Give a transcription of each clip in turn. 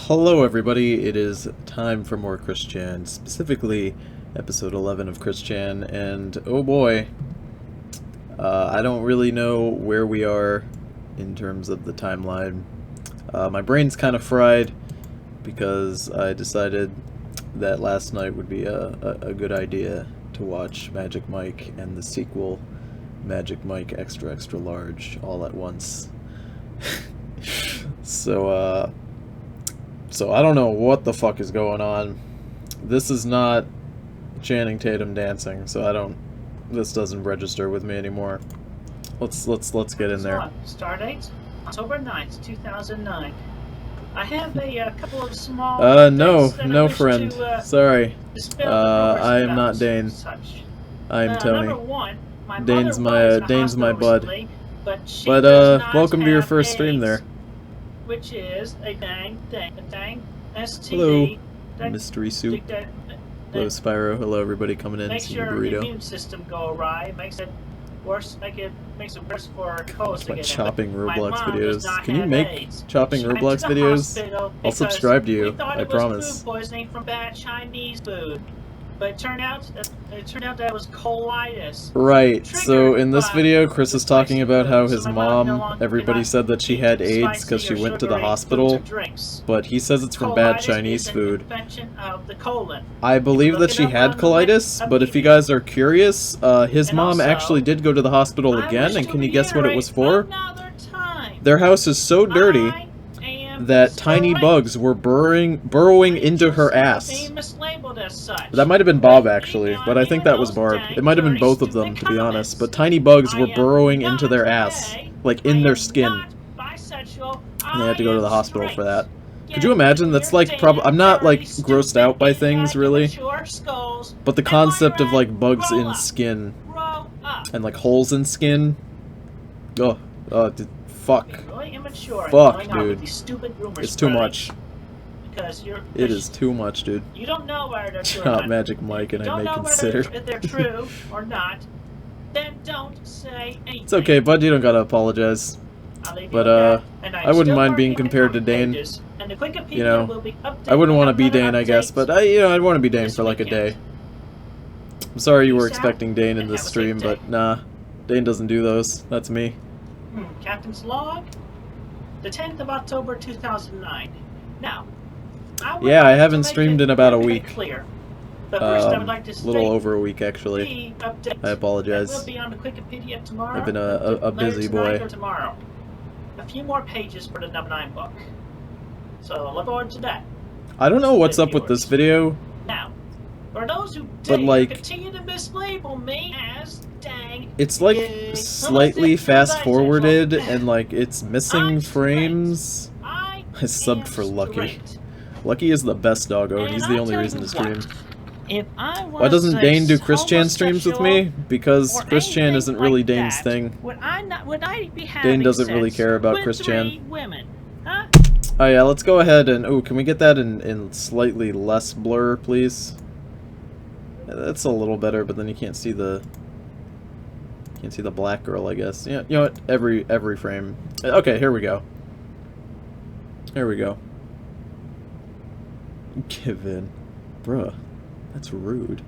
Hello everybody, it is time for more Christian, specifically episode 11 of Christian, and oh boy, I don't really know where we are in terms of the timeline. My brain's kind of fried because I decided that last night would be a good idea to watch Magic Mike and the sequel, Magic Mike Extra Extra Large, all at once. So I don't know what the fuck is going on. This is not Channing Tatum dancing, so this doesn't register with me anymore. Let's get in there. Stardate October 9th, 2009. I have a couple of small no friend. Sorry. I am not Dane. I am Tony. Number one, Dane's my bud. Recently, but welcome to your first stream there. Which is a dang STD. Hello, Mystery Soup. Hello, Spyro. Hello, everybody coming in. Makes your immune system go awry. Makes it worse. Makes it worse for hosts. My chopping Roblox videos. Can you make chopping Roblox videos? I'll subscribe to you. I promise. Food poisoning from bad Chinese food. But it turned out that it was colitis. Right, so in this video, Chris is talking about how his mom, everybody said that she had AIDS because she went to the hospital, but he says it's from bad Chinese food. I believe that she had colitis, but if you guys are curious, his mom actually did go to the hospital again, and can you guess what it was for? Their house is so dirty that tiny bugs were burrowing into her ass. That might have been Bob, actually, but I think that was Barb. It might have been both of them, to be honest, but tiny bugs were burrowing into their ass, like in their skin. And they had to go to the hospital for that. Could you imagine? That's like, I'm not like grossed out by things, really, but the concept of like bugs in skin and like holes in skin. Fuck. Fuck, dude. It's too much. It is too much, dude. You don't know where they're Chop Magic Mike, and I may consider. If they're true or not, then don't say anything. It's okay, bud. You don't gotta apologize. But I wouldn't mind being compared to Dane. You know, I wouldn't want to be Dane, I guess, but I'd want to be Dane for like a day. I'm sorry you were expecting Dane in this stream, but nah, Dane doesn't do those. That's me. Captain's log, the 10th of October 2009. Now, I haven't streamed in about a week. Clear. But first, I would like to a little over a week, actually. I apologize. Will be on the Wikipedia tomorrow. I've been a busy boy. Or tomorrow. A few more pages for the number 9 book. So look forward to that. I don't know what's up with this video. Now, for those who continue to mislabel me as dang, it's like slightly fast forwarded and like it's missing frames. I subbed for Lucky. Lucky is the best doggo, and he's the only reason to stream. Why doesn't Dane do Christian streams with me? Because Christian isn't really Dane's thing. Dane doesn't really care about Christian. Oh yeah, let's go ahead and can we get that in slightly less blur, please? Yeah, that's a little better, but then you can't see the black girl, I guess. Yeah, you know what? Every frame. Okay, here we go. There we go. Give in. Bruh, that's rude.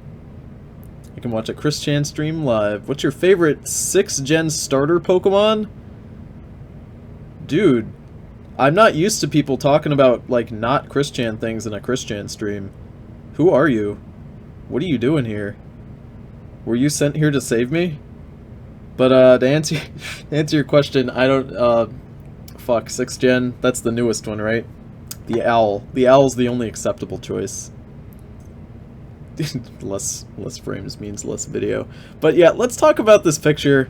I can watch a Christian stream live. What's your favorite 6th gen starter Pokemon? Dude, I'm not used to people talking about, like, not Christian things in a Christian stream. Who are you? What are you doing here? Were you sent here to save me? But, to answer your question, I don't, fuck, 6th gen, that's the newest one, right? The owl. The owl's the only acceptable choice. less frames means less video. But yeah, let's talk about this picture.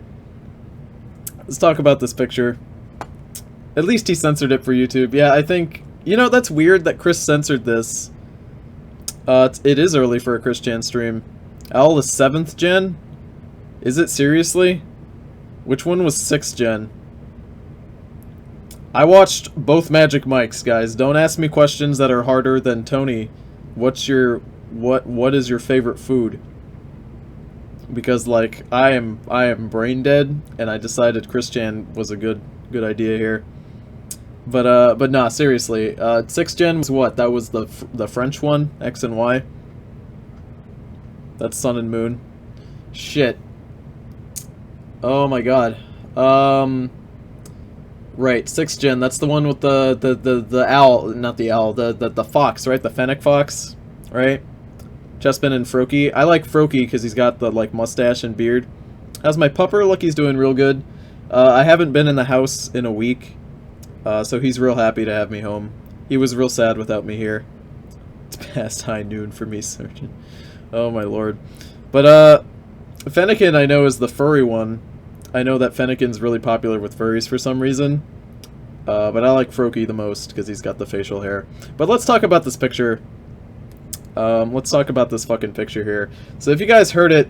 Let's talk about this picture. At least he censored it for YouTube. Yeah, I think... You know, that's weird that Chris censored this. It is early for a Christian stream. Owl is 7th gen? Is it seriously? Which one was 6th gen? I watched both Magic Mics, guys. Don't ask me questions that are harder than Tony. What is your favorite food? Because like I am brain dead, and I decided Christian was a good idea here. But nah, seriously. 6th gen was what? That was the French one, X and Y. That's Sun and Moon. Shit. Oh my god. Right, 6th gen. That's the one with the owl, not the owl, the fox, right? The fennec fox, right? Chespin and Froakie. I like Froakie because he's got the like mustache and beard. How's my pupper? Look, he's doing real good. I haven't been in the house in a week, so he's real happy to have me home. He was real sad without me here. It's past high noon for me, Surgeon. Oh my lord. But Fennekin I know is the furry one. I know that Fennekin's really popular with furries for some reason. But I like Froakie the most because he's got the facial hair. But let's talk about this picture. Let's talk about this fucking picture here. So if you guys heard it,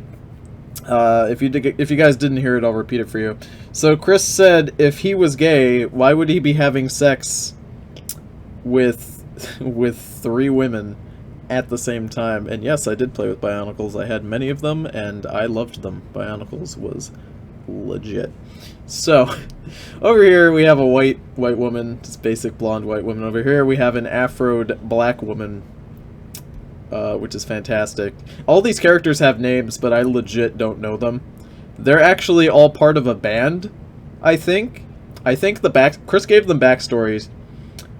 if you guys didn't hear it, I'll repeat it for you. So Chris said if he was gay, why would he be having sex with 3 women at the same time? And yes, I did play with Bionicles. I had many of them, and I loved them. Bionicles was legit. So, over here we have a white woman, just basic blonde white woman. Over here we have an afroed black woman, which is fantastic. All these characters have names, but I legit don't know them. They're actually all part of a band, I think. Chris gave them backstories.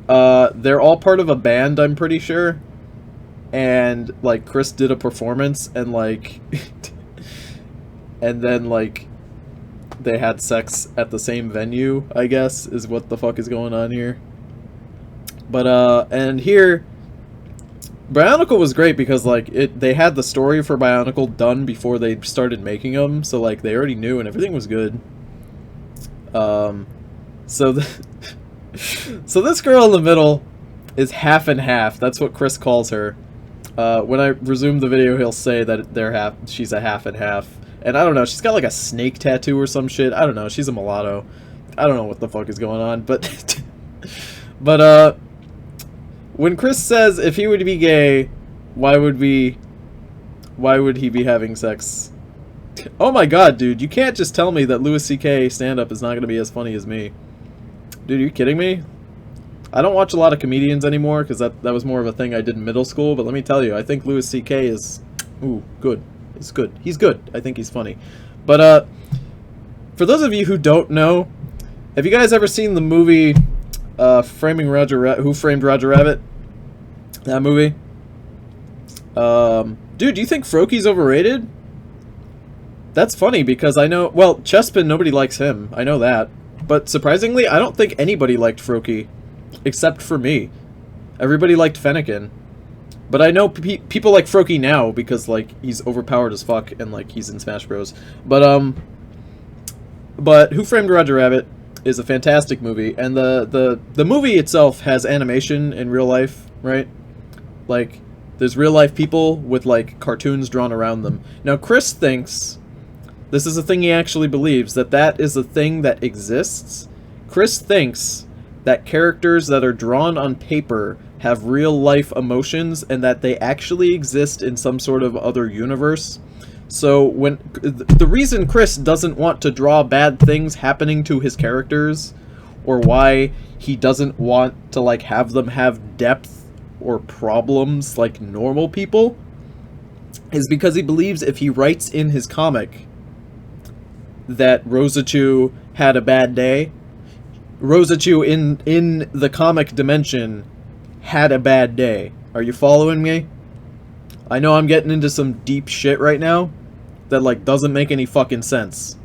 They're all part of a band, I'm pretty sure. And, like, Chris did a performance, and, like... and then, like... they had sex at the same venue, I guess, is what the fuck is going on here. But, and here... Bionicle was great because, like, they had the story for Bionicle done before they started making them, so, like, they already knew and everything was good. So this girl in the middle is half and half. That's what Chris calls her. When I resume the video, he'll say that she's a half and half. And I don't know, she's got like a snake tattoo or some shit. I don't know, she's a mulatto. I don't know what the fuck is going on, but... but, when Chris says if he would be gay, why would he be having sex? Oh my god, dude, you can't just tell me that Louis C.K. stand-up is not going to be as funny as me. Dude, are you kidding me? I don't watch a lot of comedians anymore, because that was more of a thing I did in middle school, but let me tell you, I think Louis C.K. is... ooh, good. It's good. He's good. I think he's funny. But, for those of you who don't know, have you guys ever seen the movie, Who Framed Roger Rabbit? That movie? Dude, do you think Froakie's overrated? That's funny, because I know... well, Chespin, nobody likes him. I know that. But, surprisingly, I don't think anybody liked Froakie. Except for me. Everybody liked Fennekin. But I know people like Froakie now because, like, he's overpowered as fuck and, like, he's in Smash Bros. But Who Framed Roger Rabbit is a fantastic movie, and the movie itself has animation in real life, right? Like, there's real life people with, like, cartoons drawn around them. Now, Chris thinks, this is a thing he actually believes, that is a thing that exists. Chris thinks that characters that are drawn on paper have real-life emotions, and that they actually exist in some sort of other universe. So, the reason Chris doesn't want to draw bad things happening to his characters, or why he doesn't want to, like, have them have depth or problems like normal people, is because he believes if he writes in his comic that Rosachu had a bad day, Rosachu in the comic dimension had a bad day. Are you following me? I know I'm getting into some deep shit right now that, like, doesn't make any fucking sense.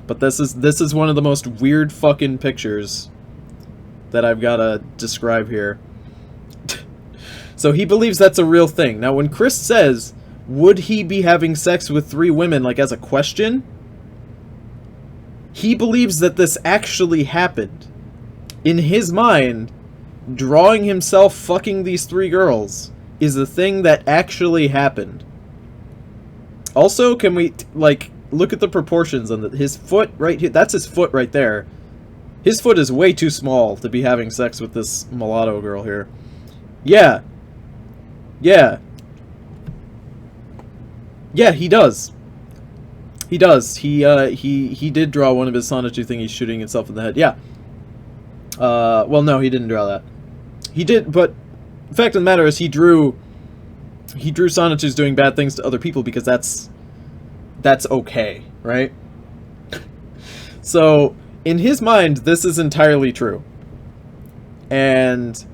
But this is one of the most weird fucking pictures that I've gotta describe here. So he believes that's a real thing. Now, when Chris says, would he be having sex with 3 women, like, as a question, he believes that this actually happened. In his mind, drawing himself fucking these 3 girls is a thing that actually happened. Also, can we, like, look at the proportions on his foot right here? That's his foot right there. His foot is way too small to be having sex with this mulatto girl here. Yeah. Yeah. Yeah, he does. He does. He did draw one of his Sonichu thingies shooting himself in the head. Yeah. Well, no, he didn't draw that. He did, but the fact of the matter is he drew Sonichu's doing bad things to other people because that's okay, right? So, in his mind, this is entirely true. And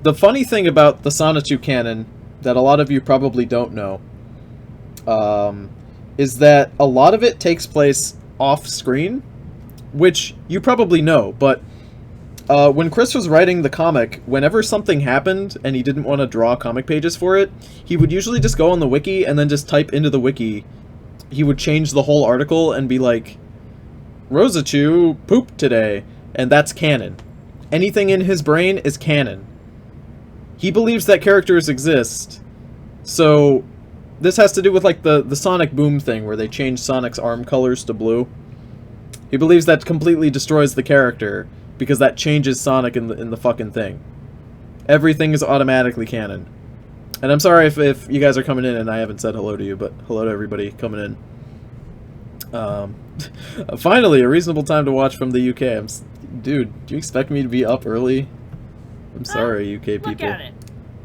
the funny thing about the Sonichu canon that a lot of you probably don't know is that a lot of it takes place off-screen, which you probably know, but when Chris was writing the comic, whenever something happened and he didn't want to draw comic pages for it, he would usually just go on the wiki and then just type into the wiki. He would change the whole article and be like, Rosachu pooped today, and that's canon. Anything in his brain is canon. He believes that characters exist, so this has to do with like the Sonic Boom thing where they change Sonic's arm colors to blue. He believes that completely destroys the character because that changes Sonic in the fucking thing. Everything is automatically canon. And I'm sorry if you guys are coming in and I haven't said hello to you, but hello to everybody coming in. Finally, a reasonable time to watch from the UK. Dude, do you expect me to be up early? I'm sorry, UK people. Look at it.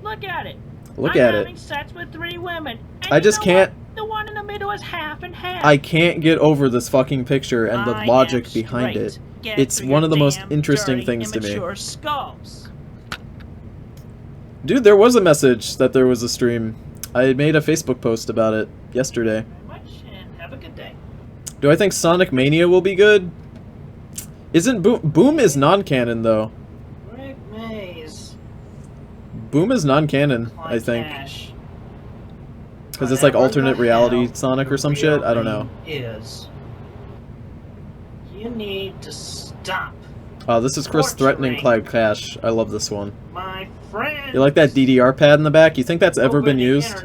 Look at it. Look at I'm it. having sex with 3 women. And I just can't. What? The one in the middle is half and half. I can't get over this fucking picture and the logic behind it. It's one of the most interesting things to me. Skulls. Dude, there was a message that there was a stream. I made a Facebook post about it yesterday. Very much, and have a good day. Do I think Sonic Mania will be good? Isn't Boom is non-canon though? Rick Mays. Boom is non-canon, I think. Because it's like alternate reality Sonic or some shit? I don't know. You need to stop. Oh, this is Chris threatening Clyde Cash. I love this one. My friend. You like that DDR pad in the back? You think that's ever been used?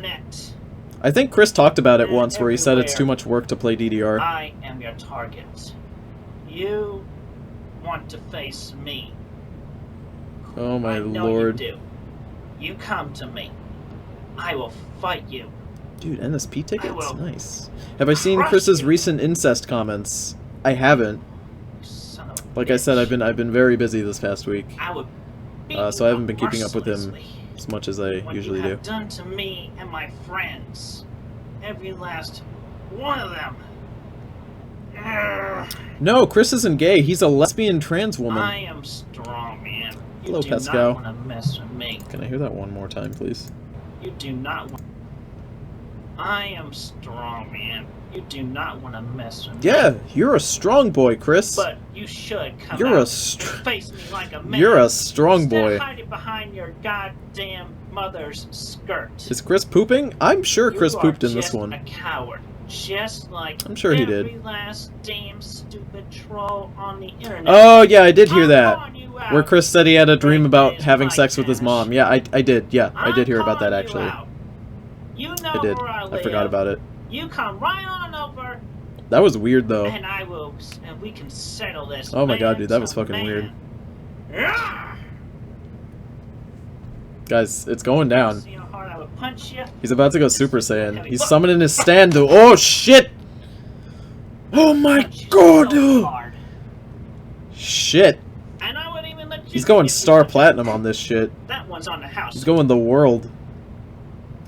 I think Chris talked about it once where he said it's too much work to play DDR. I am your target. You want to face me. Oh my I know lord. You do. You come to me. I will fight you. Dude, NSP tickets? Nice. Have I seen Chris's recent incest comments? I haven't. Like I said, I've been very busy this past week. So I haven't been keeping up with him as much as I usually do. Done to me and my friends. Every last one of them. No, Chris isn't gay. He's a lesbian trans woman. I am strong, man. You Hello, do Pascal. not want to mess with me. Can I hear that one more time, please? You do not want. I am strong, man. You do not want to mess with me. Yeah, you're a strong boy, Chris. But you should come You're out and face me like a man. You're a strong boy. Instead of hiding behind your goddamn mother's skirt. Is Chris pooping? I'm sure Chris pooped in this one. A coward. Just like I'm sure he did. Every last damn stupid troll on the internet. Oh yeah, I did hear that. Where Chris said he had a dream about having sex with his mom. Yeah, I did. Yeah, I did hear about that actually. You know I did. Where I live. I forgot about it. You come right on over. That was weird though. And I will, and we can settle this. Oh my god, dude, that was fucking weird. Guys, it's going down. See how hard I would punch you? He's about to go Super Saiyan. He's summoning his stand to. Oh shit! Oh my god! Shit! And I would even let you. He's going Star Platinum on this shit. That one's on the house. He's going the world.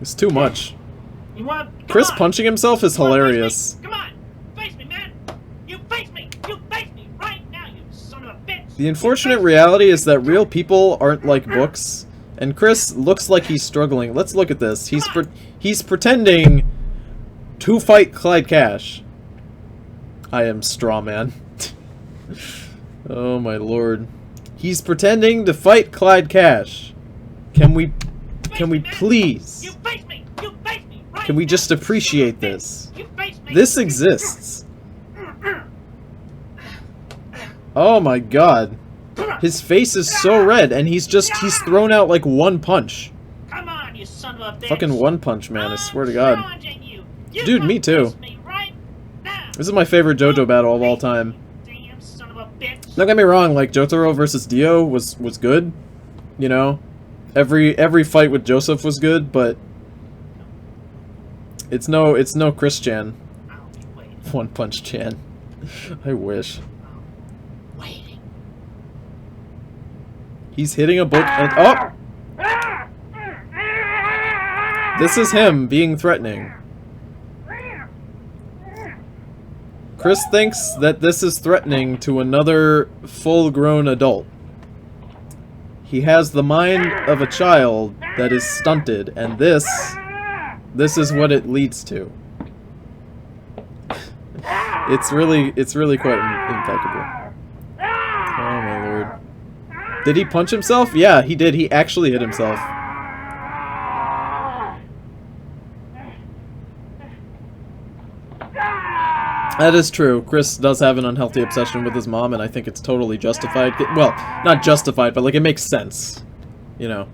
It's too much. You want? Chris punching himself is hilarious. Come on, face me, man! You face me! You face me right now, you son of a bitch! The unfortunate reality is that real people aren't like books, and Chris looks like he's struggling. Let's look at this. He's pretending to fight Clyde Cash. I am straw man. Oh my lord. He's pretending to fight Clyde Cash. Can we please? You face me! You face me! Right Can we just appreciate now. this? You face me! This exists. Oh my god. His face is so red, and he's thrown out like one punch. Come on, you son of a bitch! Fucking one punch, man, I swear to god. You. Dude, me too. Right This is my favorite JoJo battle of all time. Damn son of a bitch! Don't get me wrong, like Jotaro versus Dio was good. You know? Every fight with Joseph was good, but it's no Chris Chan. One Punch Chan. I wish. Waiting. He's hitting a book and... Oh! This is him being threatening. Chris thinks that this is threatening to another full-grown adult. He has the mind of a child that is stunted, and this is what it leads to. It's really quite impeccable. Oh my lord. Did he punch himself? Yeah, he did. He actually hit himself. That is true. Chris does have an unhealthy obsession with his mom, and I think it's totally justified. Well, not justified, but like it makes sense. You know.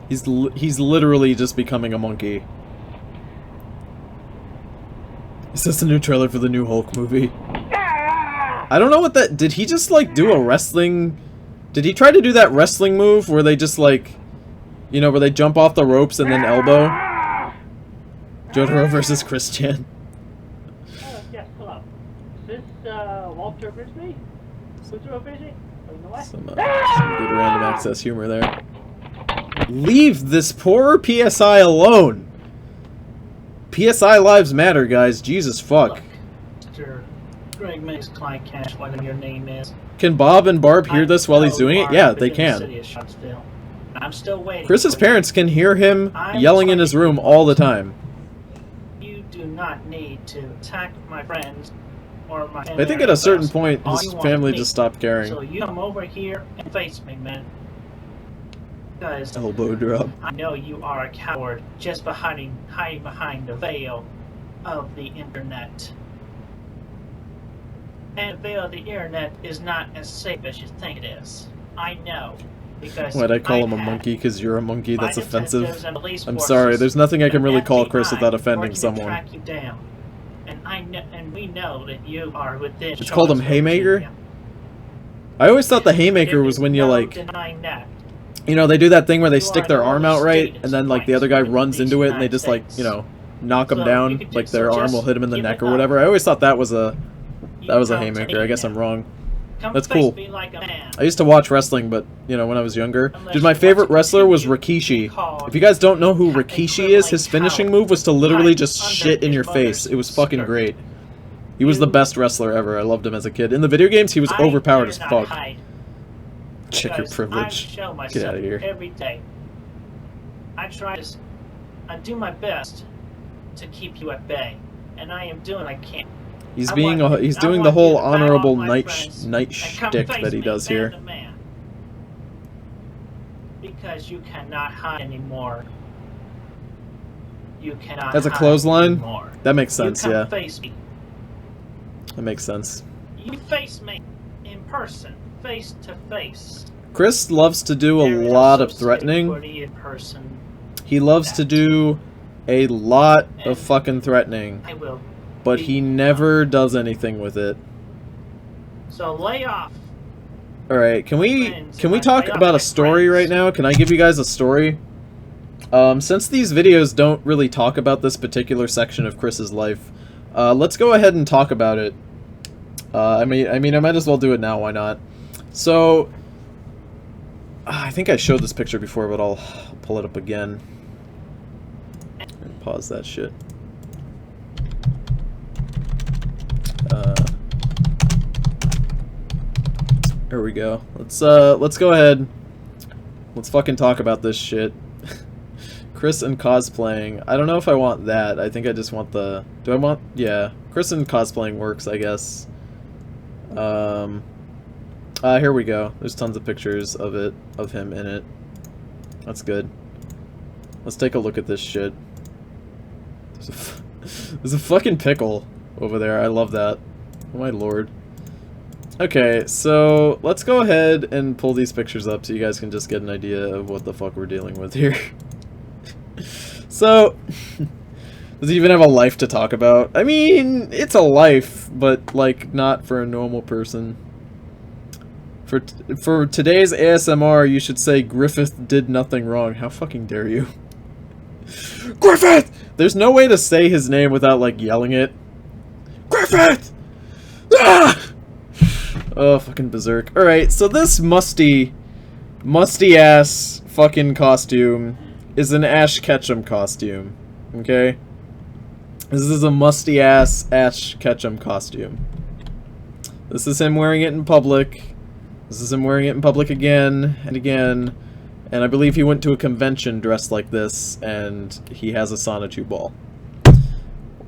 He's literally just becoming a monkey. Is this a new trailer for the new Hulk movie? I don't know what that... Did he just like do a wrestling... Did he try to do that wrestling move where they just like... You know, where they jump off the ropes and then elbow? Jotaro versus Christian. Yes, hello. Is this, Walter Frisbee? Jotaro Frisbee? Oh, you know what? Some good random access humor there. Leave this poor PSI alone! PSI lives matter, guys. Jesus fuck. Look, Mr. Greg makes Clyde Cash, whatever your name is. Can Bob and Barb hear this while he's doing it? Yeah, they can. I'm still waiting. Chris's parents can hear him yelling in his room all the time. You do not need to attack my friends or my... I think at a certain point, his family just stopped caring. So you come over here and face me, man. Because elbow drop. I know you are a coward just hiding behind the veil of the internet. And the veil of the internet is not as safe as you think it is. I know. Because why'd I call him a monkey? Because you're a monkey? That's offensive. I'm sorry, there's nothing I can really call Chris without offending someone. Track you down. And we know that you are within... It's called him Haymaker? I always thought the Haymaker was when you like... You know, they do that thing where they stick their arm out right, and then like the other guy runs into it and they just like, you know, knock him down. Like their arm will hit him in the neck or whatever. I always thought that was a Haymaker. I guess I'm wrong. That's cool. I used to watch wrestling, but, you know, when I was younger. Dude, my favorite wrestler was Rikishi. If you guys don't know who Rikishi is, his finishing move was to literally just shit in your face. It was fucking great. He was the best wrestler ever. I loved him as a kid. In the video games, he was overpowered as fuck. Check your privilege. Get out of here. Every day. I do my best to keep you at bay. And I am doing what I can. He's doing the whole honorable knight shtick that he does here. Because you cannot hide anymore. You cannot. That's a clothesline? That makes sense, yeah. Face me. That makes sense. You face me in person, face to face. Chris loves to do a lot of threatening. He loves to do a lot of fucking threatening. I will. But he never does anything with it. So lay off. Alright, can we talk about a story right now? Can I give you guys a story? Since these videos don't really talk about this particular section of Chris's life, let's go ahead and talk about it. I mean, I might as well do it now, why not? So, I think I showed this picture before, but I'll pull it up again. And pause that shit. There we go. Let's go ahead. Let's fucking talk about this shit. Chris and cosplaying. I don't know if I want that. I think I just want the... Do I want... Yeah. Chris and cosplaying works, I guess. Here we go. There's tons of pictures of it, of him in it. That's good. Let's take a look at this shit. There's a fucking pickle over there. I love that. Oh my lord. Okay, so let's go ahead and pull these pictures up so you guys can just get an idea of what the fuck we're dealing with here. So, does he even have a life to talk about? I mean, it's a life, but like not for a normal person. For today's ASMR, you should say Griffith did nothing wrong. How fucking dare you? Griffith! There's no way to say his name without like yelling it. Perfect! Ah! Oh, fucking berserk. Alright, so this musty ass fucking costume is an Ash Ketchum costume. Okay? This is a musty ass Ash Ketchum costume. This is him wearing it in public. This is him wearing it in public again and again. And I believe he went to a convention dressed like this, and he has a sonotube ball.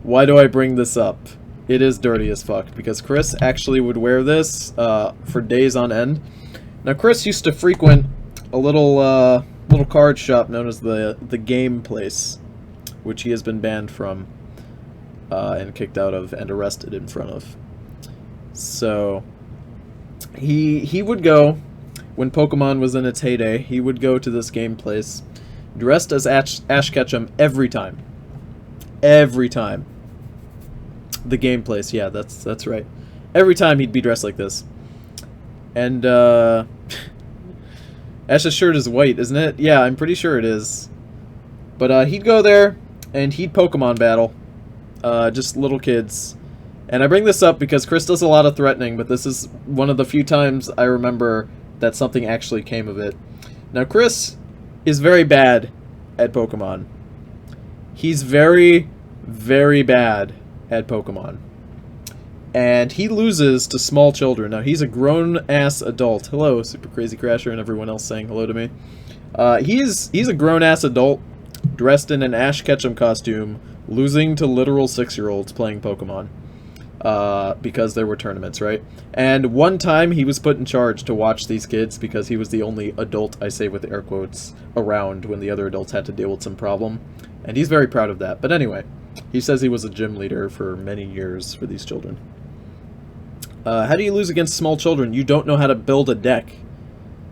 Why do I bring this up? It is dirty as fuck, because Chris actually would wear this for days on end. Now, Chris used to frequent a little card shop known as the Game Place, which he has been banned from, and kicked out of, and arrested in front of. So, he would go, when Pokemon was in its heyday, he would go to this Game Place, dressed as Ash Ketchum every time. Every time. The Game Place, yeah, that's right. Every time he'd be dressed like this. And, Ash's shirt is white, isn't it? Yeah, I'm pretty sure it is. But, he'd go there, and he'd Pokemon battle. Just little kids. And I bring this up because Chris does a lot of threatening, but this is one of the few times I remember that something actually came of it. Now, Chris is very bad at Pokemon. He's very, very bad at Pokemon. And he loses to small children. Now, he's a grown-ass adult. Hello, Super Crazy Crasher and everyone else saying hello to me. He's a grown-ass adult dressed in an Ash Ketchum costume, losing to literal 6-year-olds playing Pokemon. Because there were tournaments, right? And one time he was put in charge to watch these kids because he was the only adult, I say with air quotes, around when the other adults had to deal with some problem. And he's very proud of that. But anyway, he says he was a gym leader for many years for these children. How do you lose against small children? You don't know how to build a deck.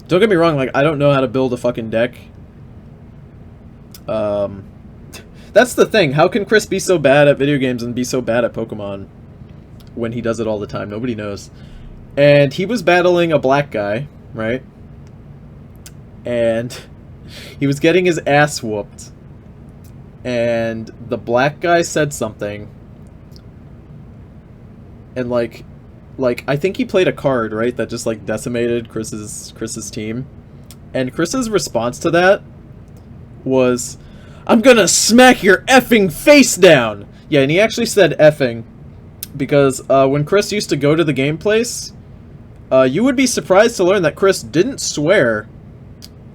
Don't get me wrong, like, I don't know how to build a fucking deck. That's the thing. How can Chris be so bad at video games and be so bad at Pokemon when he does it all the time? Nobody knows. And he was battling a black guy, right? And he was getting his ass whooped. And the black guy said something. And like I think he played a card, right, that just like decimated Chris's team. And Chris's response to that was, "I'm gonna smack your effing face down!" Yeah, and he actually said effing. Because when Chris used to go to the Game Place, you would be surprised to learn that Chris didn't swear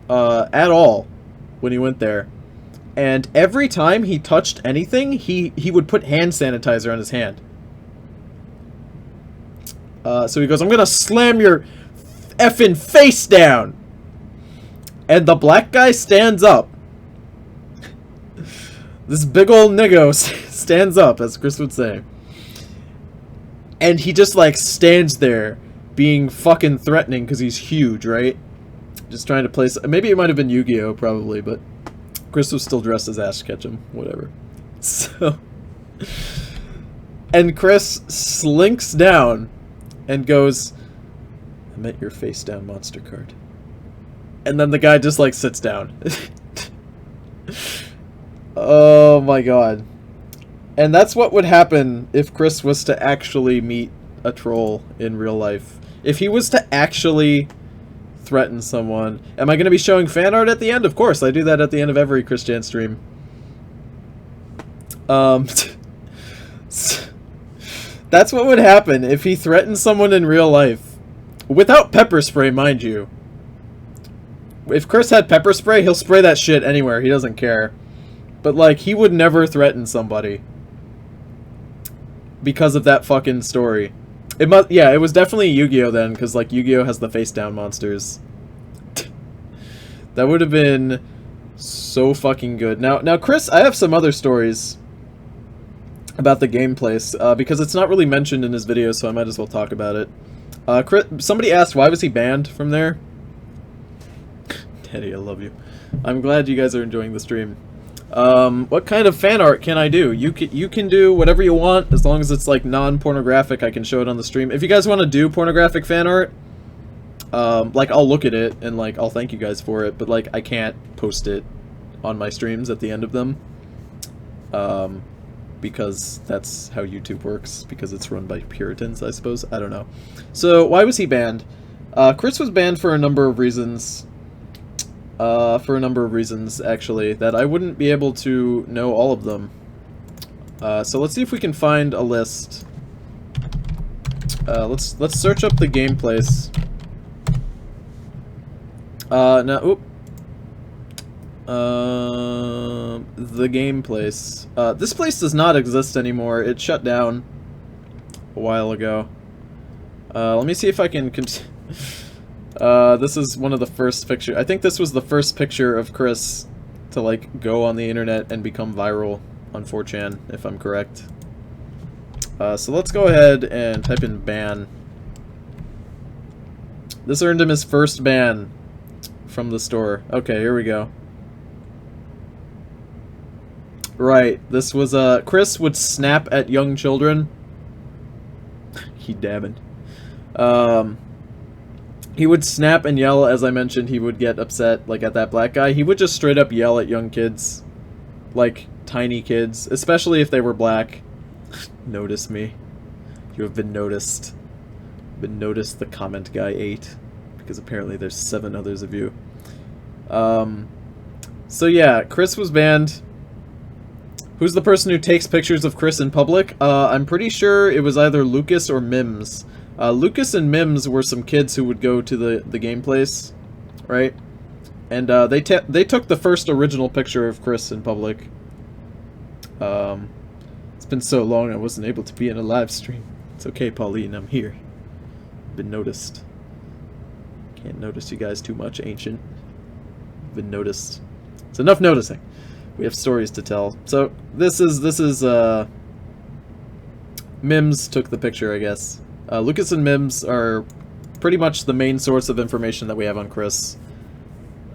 at all when he went there. And every time he touched anything, he would put hand sanitizer on his hand. So he goes, "I'm gonna slam your effing face down!" And the black guy stands up. This big old niggo stands up, as Chris would say. And he just, like, stands there being fucking threatening because he's huge, right? Just trying to place... Maybe it might have been Yu-Gi-Oh! Probably, but Chris was still dressed as Ash Ketchum. Whatever. So... And Chris slinks down and goes, "I met your face down monster card." And then the guy just, like, sits down. Oh my god. And that's what would happen if Chris was to actually meet a troll in real life. If he was to actually threaten someone. Am I going to be showing fan art at the end? Of course, I do that at the end of every Christian stream. That's what would happen if he threatened someone in real life. Without pepper spray, mind you. If Chris had pepper spray, he'll spray that shit anywhere. He doesn't care. But, like, he would never threaten somebody because of that fucking story. It must, yeah, it was definitely Yu-Gi-Oh! Then, because, like, Yu-Gi-Oh! Has the face-down monsters. That would have been so fucking good. Now, Chris, I have some other stories about the Game Place, because it's not really mentioned in his video, so I might as well talk about it. Chris, somebody asked, why was he banned from there? Teddy, I love you. I'm glad you guys are enjoying the stream. What kind of fan art can I do? You can do whatever you want, as long as it's, like, non-pornographic. I can show it on the stream. If you guys want to do pornographic fan art, like, I'll look at it, and, like, I'll thank you guys for it, but, like, I can't post it on my streams at the end of them. because that's how YouTube works, because it's run by Puritans, I suppose. I don't know. So, why was he banned? Chris was banned for a number of reasons. Actually, that I wouldn't be able to know all of them. So let's see if we can find a list. Let's search up the game place. The game place. This place does not exist anymore. It shut down a while ago. Let me see if I can this is one of the first pictures. I think this was the first picture of Chris to, like, go on the internet and become viral on 4chan, if I'm correct. So let's go ahead and type in ban. This earned him his first ban from the store. Okay, here we go. Right, this was, Chris would snap at young children. He dabbing. He would snap and yell, as I mentioned. He would get upset, like, at that black guy. He would just straight up yell at young kids. Like, tiny kids. Especially if they were black. Notice me. You have been noticed. Been noticed, the comment guy 8. Because apparently there's 7 others of you. So yeah, Chris was banned. Who's the person who takes pictures of Chris in public? I'm pretty sure it was either Lucas or Mims. Lucas and Mims were some kids who would go to the game place, right? And they took the first original picture of Chris in public. It's been so long I wasn't able to be in a live stream. It's okay, Pauline, I'm here. Been noticed. Can't notice you guys too much, Ancient. Been noticed. It's enough noticing. We have stories to tell. So this is Mims took the picture, I guess. Lucas and Mims are pretty much the main source of information that we have on Chris.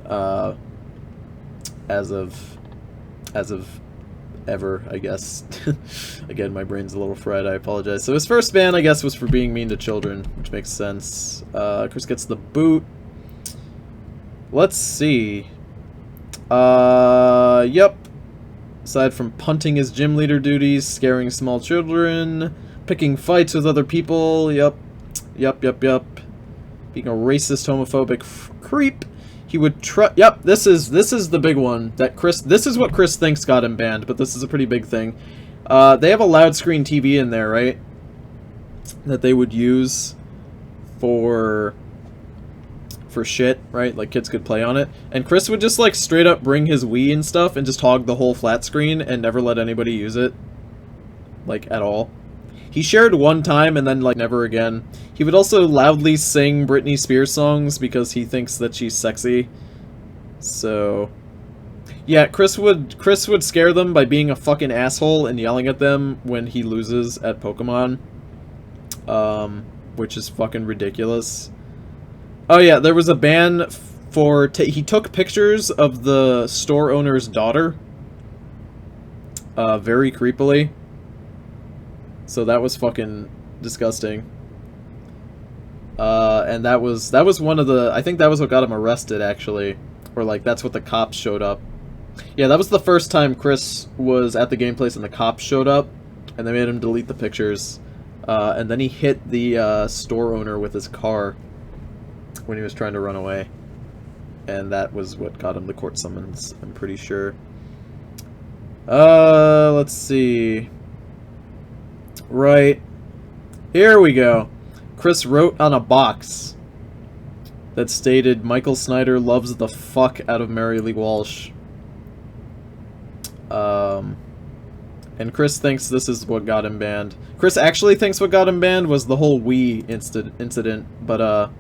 As of ever, I guess. Again, my brain's a little fried, I apologize. So his first ban, I guess, was for being mean to children, which makes sense. Chris gets the boot. Let's see. Yep. Aside from punting his gym leader duties, scaring small children, picking fights with other people, yep. Being a racist, homophobic creep. He would yep, this is the big one that this is what Chris thinks got him banned, but this is a pretty big thing. They have a loud screen TV in there, right? That they would use for shit, right? Like, kids could play on it. And Chris would just, like, straight up bring his Wii and stuff and just hog the whole flat screen and never let anybody use it. Like, at all. He shared one time and then, like, never again. He would also loudly sing Britney Spears songs because he thinks that she's sexy. So yeah, Chris would scare them by being a fucking asshole and yelling at them when he loses at Pokemon. Which is fucking ridiculous. Oh yeah, there was a ban for he took pictures of the store owner's daughter. Very creepily. So that was fucking disgusting. And that was one of the, I think that was what got him arrested, actually. Or, like, that's what the cops showed up. Yeah, that was the first time Chris was at the game place and the cops showed up. And they made him delete the pictures. And then he hit the store owner with his car when he was trying to run away. And that was what got him the court summons, I'm pretty sure. Let's see. Right. Here we go. Chris wrote on a box that stated, Michael Snyder loves the fuck out of Mary Lee Walsh. And Chris thinks this is what got him banned. Chris actually thinks what got him banned was the whole Wii incident, but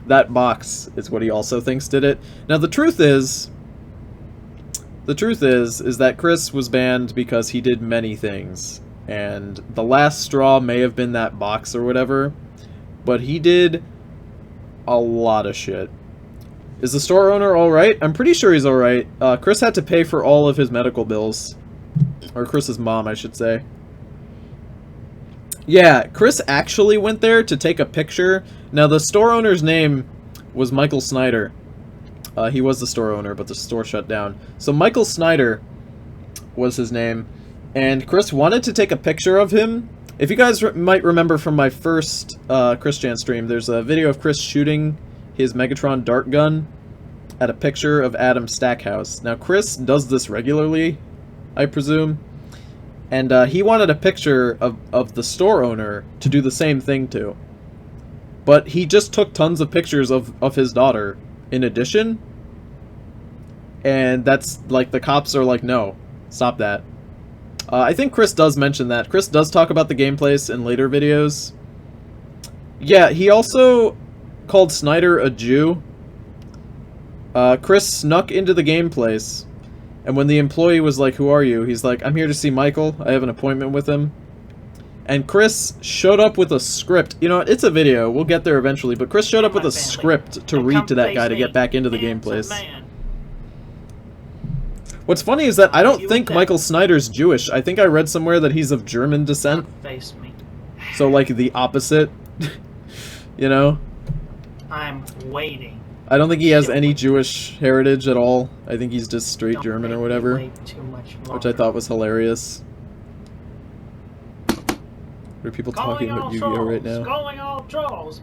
that box is what he also thinks did it. Now the truth is that Chris was banned because he did many things. And the last straw may have been that box or whatever, but he did a lot of shit. Is the store owner alright? I'm pretty sure he's alright. Chris had to pay for all of his medical bills. Or Chris's mom, I should say. Yeah, Chris actually went there to take a picture. Now, the store owner's name was Michael Snyder. He was the store owner, but the store shut down. So Michael Snyder was his name. And Chris wanted to take a picture of him. If you guys might remember from my first Chris Chan stream, there's a video of Chris shooting his Megatron dart gun at a picture of Adam Stackhouse. Now, Chris does this regularly, I presume. And he wanted a picture of the store owner to do the same thing to. But he just took tons of pictures of his daughter in addition. And that's, like, the cops are like, no, stop that. I think Chris does mention that. Chris does talk about the gameplays in later videos. Yeah, he also called Snyder a Jew. Chris snuck into the gameplays, and when the employee was like, "Who are you?" he's like, "I'm here to see Michael. I have an appointment with him." And Chris showed up with a script. You know, it's a video. We'll get there eventually, but Chris showed up with a script to read to that guy to get back into the gameplays. What's funny is that I don't think Michael Snyder's Jewish. I think I read somewhere that he's of German descent. So, like, the opposite. You know? I'm waiting. I don't think he has any Jewish heritage at all. I think he's just straight German or whatever. Which I thought was hilarious. Are people talking about Yu-Gi-Oh right now? Calling all trolls!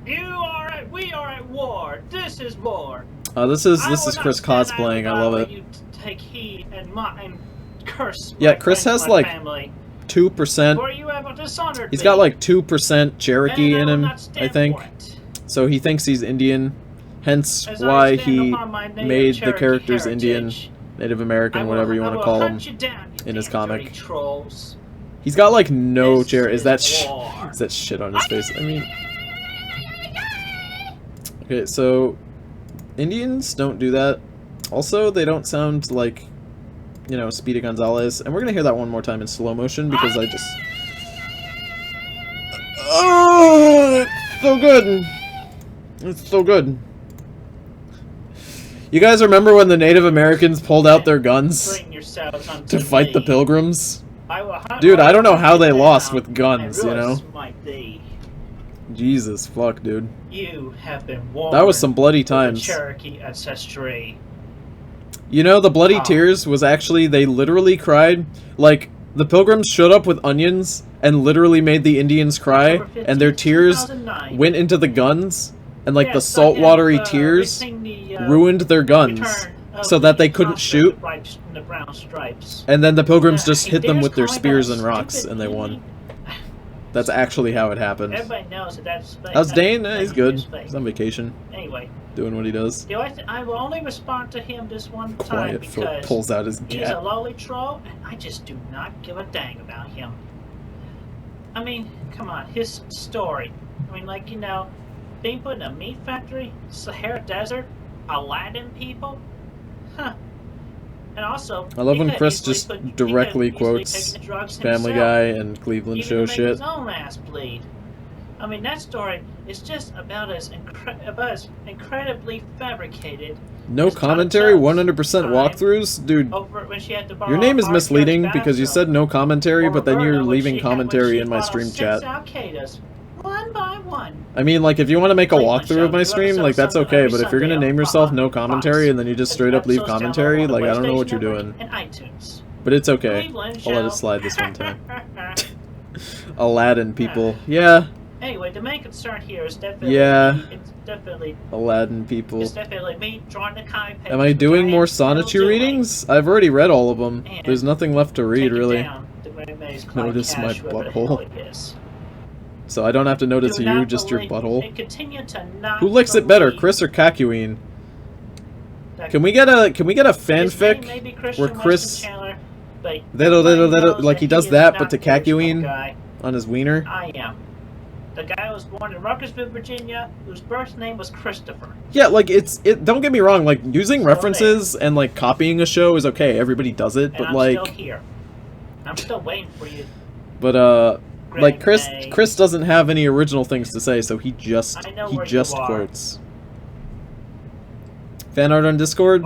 We are at war! This is war! This is Chris cosplaying. I love it. Take heed and curse. Yeah, Chris has like 2%. He's got like 2% Cherokee in him, I think. So he thinks he's Indian. Hence why he made the characters Indian, Native American, whatever you want to call them, in his comic. He's got like no Cherokee. Is that shit on his face? I mean, okay, so Indians don't do that. Also, they don't sound like, you know, Speedy Gonzalez. And we're gonna hear that one more time in slow motion because I just... Oh, it's so good. It's so good. You guys remember when the Native Americans pulled out their guns to fight the Pilgrims? Dude, I don't know how they lost with guns, you know? Jesus fuck, dude. You have been warned. That was some bloody times. Cherokee ancestry. You know, the bloody tears was actually, they literally cried. Like, the Pilgrims showed up with onions and literally made the Indians cry, and their tears went into the guns, and like the saltwatery tears ruined their guns so that they couldn't shoot. And then the Pilgrims just hit them with their spears and rocks, and they won. That's actually how it happened. Everybody knows that How's Dane? He's good. He's on vacation. Anyway. Doing what he does. I will only respond to him this one time because pulls out his he's a lowly troll, and I just do not give a dang about him. I mean, come on, his story. I mean, like, you know, being put in a meat factory, Sahara Desert, Aladdin people, huh? And also, I love when Chris just directly quotes Family Guy and Cleveland Show shit. His own ass bleed. I mean, that story is just about as incredibly fabricated. No commentary, 100% walkthroughs? Dude, your name is misleading because you said no commentary, but then you're leaving commentary in my stream chat. One by one. I mean, like, if you want to make a walkthrough of my stream, like, that's okay, but if you're gonna name yourself no commentary and then you just straight up leave commentary, like, I don't know what you're doing. But it's okay. I'll let it slide this one time. Aladdin people. Yeah. Anyway, the main concern here is definitely Aladdin people. It's definitely me drawing the Kai page. Am I doing more Sonichu readings? I've already read all of them. There's nothing left to read, really. Notice my butthole. So I don't have to notice you, just your butthole. Who licks it better, Chris or Kakyoin? Can we get a fanfic where Chris like he does that but to Kakyoin on his wiener? I am. The guy was born in Ruckersville, Virginia, whose birth name was Christopher. Yeah, like don't get me wrong, like using references and like copying a show is okay. Everybody does it, but like I'm still here. I'm still waiting for you. But like Chris doesn't have any original things to say, so he just quotes. Fan art on Discord?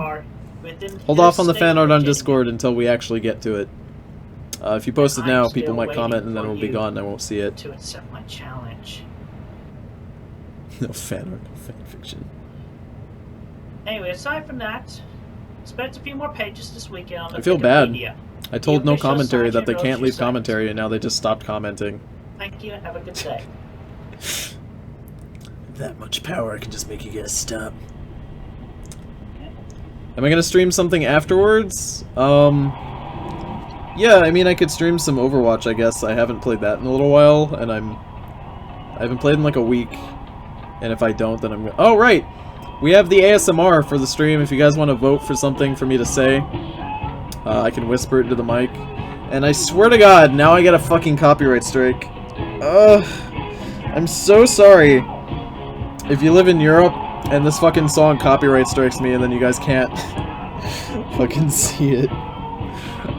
Hold off on the fan art on Discord until we actually get to it. If you post it now, people might comment and then it'll be gone and I won't see it. To accept my challenge. No fan art, no fan fiction. Anyway, aside from that, spent a few more pages this weekend on the I feel bad. I told The no official commentary that they sergeant can't wrote leave you commentary, and now they just stopped commenting. Thank you and have a good day. That much power, I can just make you guys stop. Am I gonna stream something afterwards? Yeah, I mean, I could stream some Overwatch, I guess. I haven't played that in a little while, and I haven't played in like a week. And if I don't, then I'm gonna... Oh, right! We have the ASMR for the stream. If you guys want to vote for something for me to say, I can whisper it into the mic. And I swear to God, now I get a fucking copyright strike. I'm so sorry if you live in Europe and this fucking song copyright strikes me and then you guys can't fucking see it.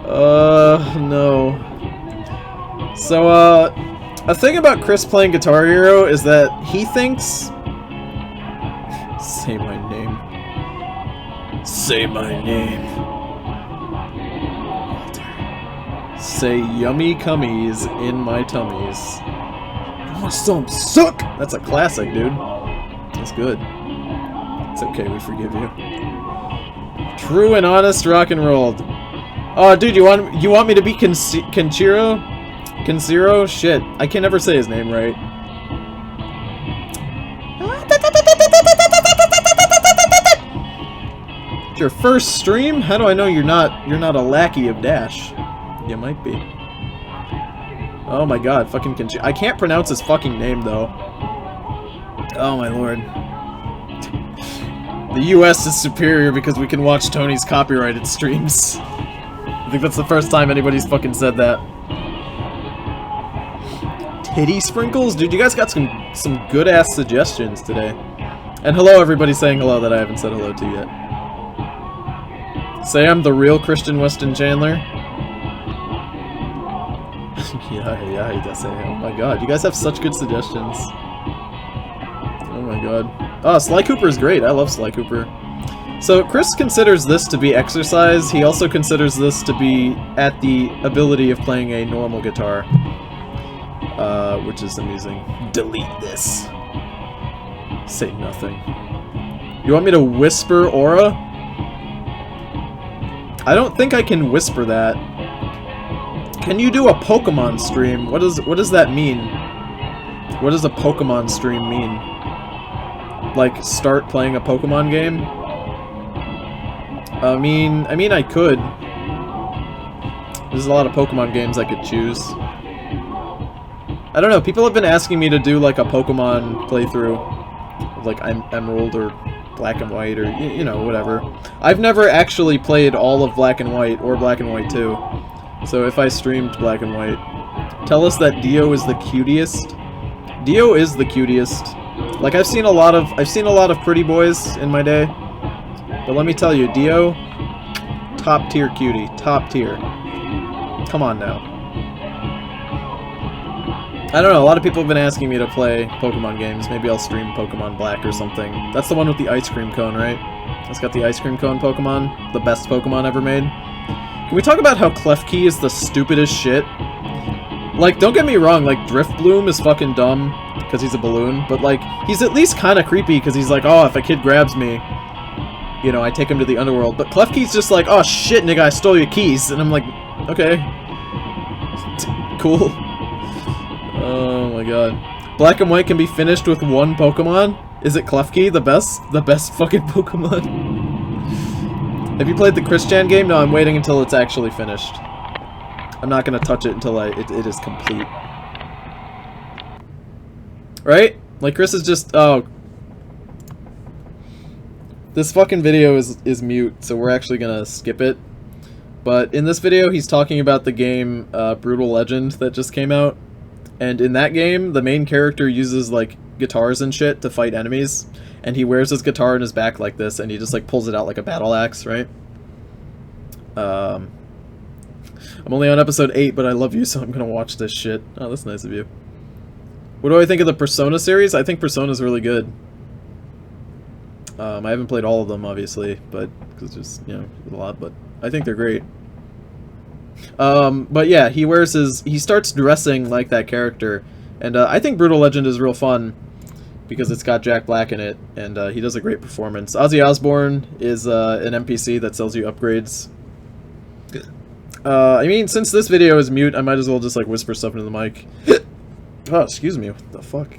No. So, a thing about Chris playing Guitar Hero is that he thinks... Say my name. Say my name. Say yummy cummies in my tummies. You want some suck? That's a classic, dude. That's good. It's okay, we forgive you. True and honest rock and roll. Oh, dude, you want me to be Kenshiro? Kenshiro? Shit, I can never say his name right. It's your first stream? How do I know you're not a lackey of Dash? You might be. Oh my god, fucking Kenshiro. I can't pronounce his fucking name though. Oh my lord. The US is superior because we can watch Tony's copyrighted streams. I think that's the first time anybody's fucking said that. Titty sprinkles? Dude, you guys got some good-ass suggestions today. And hello everybody saying hello that I haven't said hello to yet. Say I'm the real Christian Weston Chandler. Yeah, say, oh my god, you guys have such good suggestions. Oh my god. Oh, Sly Cooper is great. I love Sly Cooper. So, Chris considers this to be exercise. He also considers this to be at the ability of playing a normal guitar. Which is amusing. Delete this. Say nothing. You want me to whisper Aura? I don't think I can whisper that. Can you do a Pokemon stream? What does that mean? What does a Pokemon stream mean? Like, start playing a Pokemon game? I mean, I could. There's a lot of Pokemon games I could choose. I don't know, people have been asking me to do, like, a Pokemon playthrough. Like, Emerald or Black and White or, you know, whatever. I've never actually played all of Black and White or Black and White 2. So if I streamed Black and White, tell us that Dio is the cutest. Dio is the cutest. Like I've seen a lot of pretty boys in my day, but let me tell you, Dio, top tier cutie, top tier. Come on now. I don't know. A lot of people have been asking me to play Pokemon games. Maybe I'll stream Pokemon Black or something. That's the one with the ice cream cone, right? It's got the ice cream cone Pokemon, the best Pokemon ever made. Can we talk about how Klefki is the stupidest shit? Like, don't get me wrong, like, Driftbloom is fucking dumb, because he's a balloon, but, like, he's at least kind of creepy, because he's like, oh, if a kid grabs me, you know, I take him to the underworld. But Klefki's just like, oh, shit, nigga, I stole your keys. And I'm like, okay. Cool. Oh, my god. Black and White can be finished with one Pokemon? Is it Klefki, the best fucking Pokemon? Have you played the Christian game? No, I'm waiting until it's actually finished. I'm not gonna touch it until it is complete. Right? Like, Chris is just... Oh. This fucking video is mute, so we're actually gonna skip it. But in this video, he's talking about the game Brutal Legend that just came out. And in that game, the main character uses, like, guitars and shit to fight enemies. And he wears his guitar in his back like this, and he just, like, pulls it out like a battle axe, right? I'm only on episode 8, but I love you, so I'm gonna watch this shit. Oh, that's nice of you. What do I think of the Persona series? I think Persona's really good. I haven't played all of them, obviously, but, because there's, you know, a lot, but I think they're great. But yeah, he starts dressing like that character, and I think Brutal Legend is real fun, because it's got Jack Black in it, and he does a great performance. Ozzy Osbourne is an NPC that sells you upgrades. I mean, since this video is mute, I might as well just, like, whisper stuff into the mic. Oh, excuse me. What the fuck?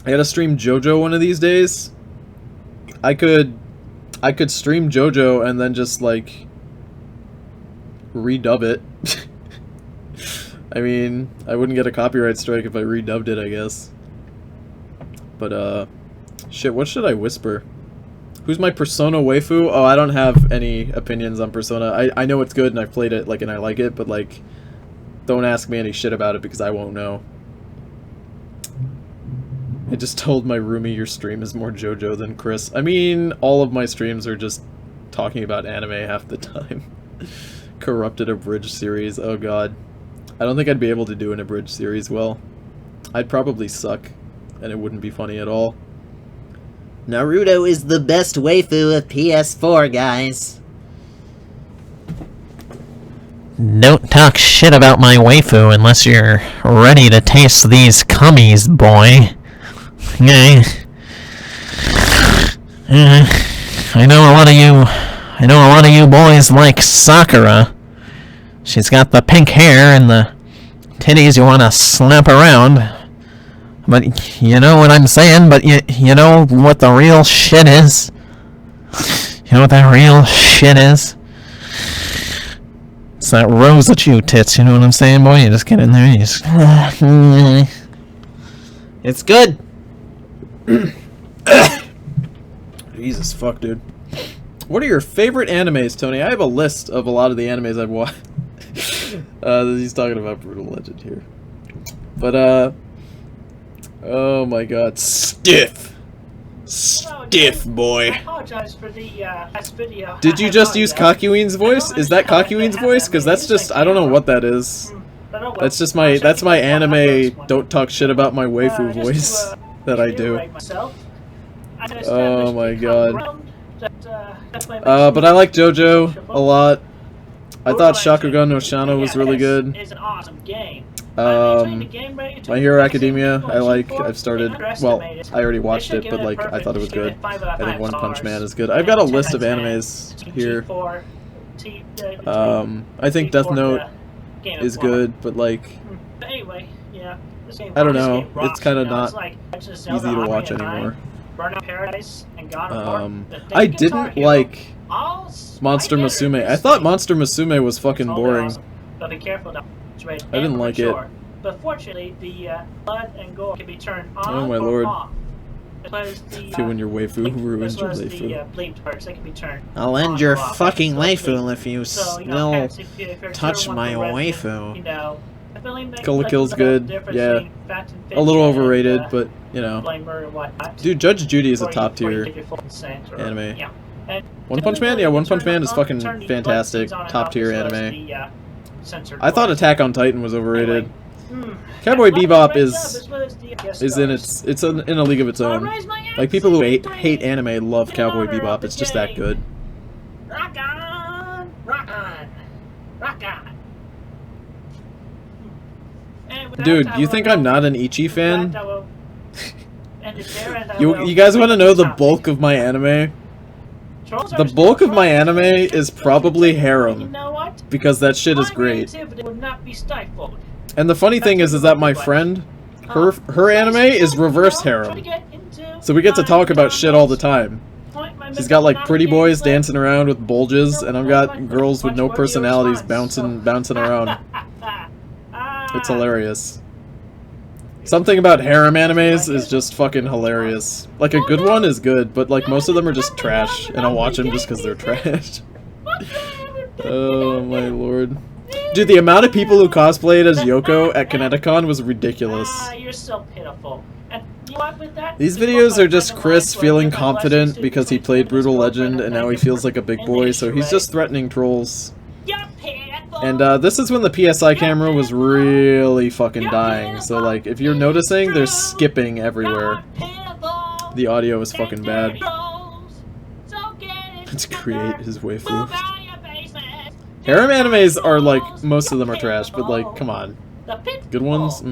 I gotta stream JoJo one of these days. I could stream JoJo and then just, like, redub it. I mean, I wouldn't get a copyright strike if I redubbed it, I guess. But, shit, what should I whisper? Who's my Persona waifu? Oh, I don't have any opinions on Persona. I know it's good and I've played it, like, and I like it, but, like, don't ask me any shit about it because I won't know. I just told my roomie your stream is more JoJo than Chris. I mean, all of my streams are just talking about anime half the time. Corrupted abridged series, oh god. I don't think I'd be able to do an abridged series well. I'd probably suck, and it wouldn't be funny at all. Naruto is the best waifu of PS4, guys. Don't talk shit about my waifu unless you're ready to taste these cummies, boy. I know a lot of you boys like Sakura. She's got the pink hair and the titties you want to slap around. But you know what I'm saying, but you know what the real shit is? You know what that real shit is? It's that rose at you tits, you know what I'm saying, boy? You just get in there and you just... It's good! Jesus fuck, dude. What are your favorite animes, Tony? I have a list of a lot of the animes I've watched. He's talking about Brutal Legend here. But, oh my god. Stiff! Stiff, boy. I apologize for the last video. Did you just use Kakuin's voice? Is that Kakuin's voice? Because that's just, I don't know what that is. That's just my, that's my anime don't talk shit about my waifu voice that I do. Oh my god. But I like JoJo a lot. I thought Shakugan no Shano was really good. My Hero Academia, I like. I've started, well, I already watched it, but like, I thought it was good. I think One Punch Man is good. I've got a list of animes here. I think Death Note is good, but like, I don't know, it's kind of not easy to watch anymore. I didn't like Monster Musume. I thought Monster Musume was fucking boring. I didn't like it. But fortunately, the blood and gore can be turned on. Oh my lord. When your waifu ruins your waifu. I'll end your fucking waifu if you still touch my waifu. Kill la Kill's good, yeah. A little overrated, but, you know. Dude, Judge Judy is a top tier anime. One Punch Man? Yeah, One Punch Man is fucking fantastic. Top tier anime. I thought Attack on Titan was overrated. Cowboy Bebop is in a league of its own. Like, people who hate anime love Cowboy Bebop. It's just that good. Rock on! Rock on! Rock on! Dude, you think I'm not an Ichi fan? You guys want to know the bulk of my anime? The bulk of my anime is probably harem, because that shit is great. And the funny thing is that my friend, her anime is reverse harem. So we get to talk about shit all the time. She's got like pretty boys dancing around with bulges, and I've got girls with no personalities bouncing around. It's hilarious. Something about harem animes is just fucking hilarious. Like, a good one is good, but like most of them are just trash, and I'll watch them just because they're trash. Oh my lord. Dude, the amount of people who cosplayed as Yoko at Kineticon was ridiculous. You're so pitiful. These videos are just Chris feeling confident because he played Brutal Legend and now he feels like a big boy, so he's just threatening trolls. And this is when the PSI camera was really fucking dying, so like, if you're noticing, there's skipping everywhere. The audio is fucking bad. Let's create his waifu. Harem animes are like, most of them are trash, but like, come on. Good ones?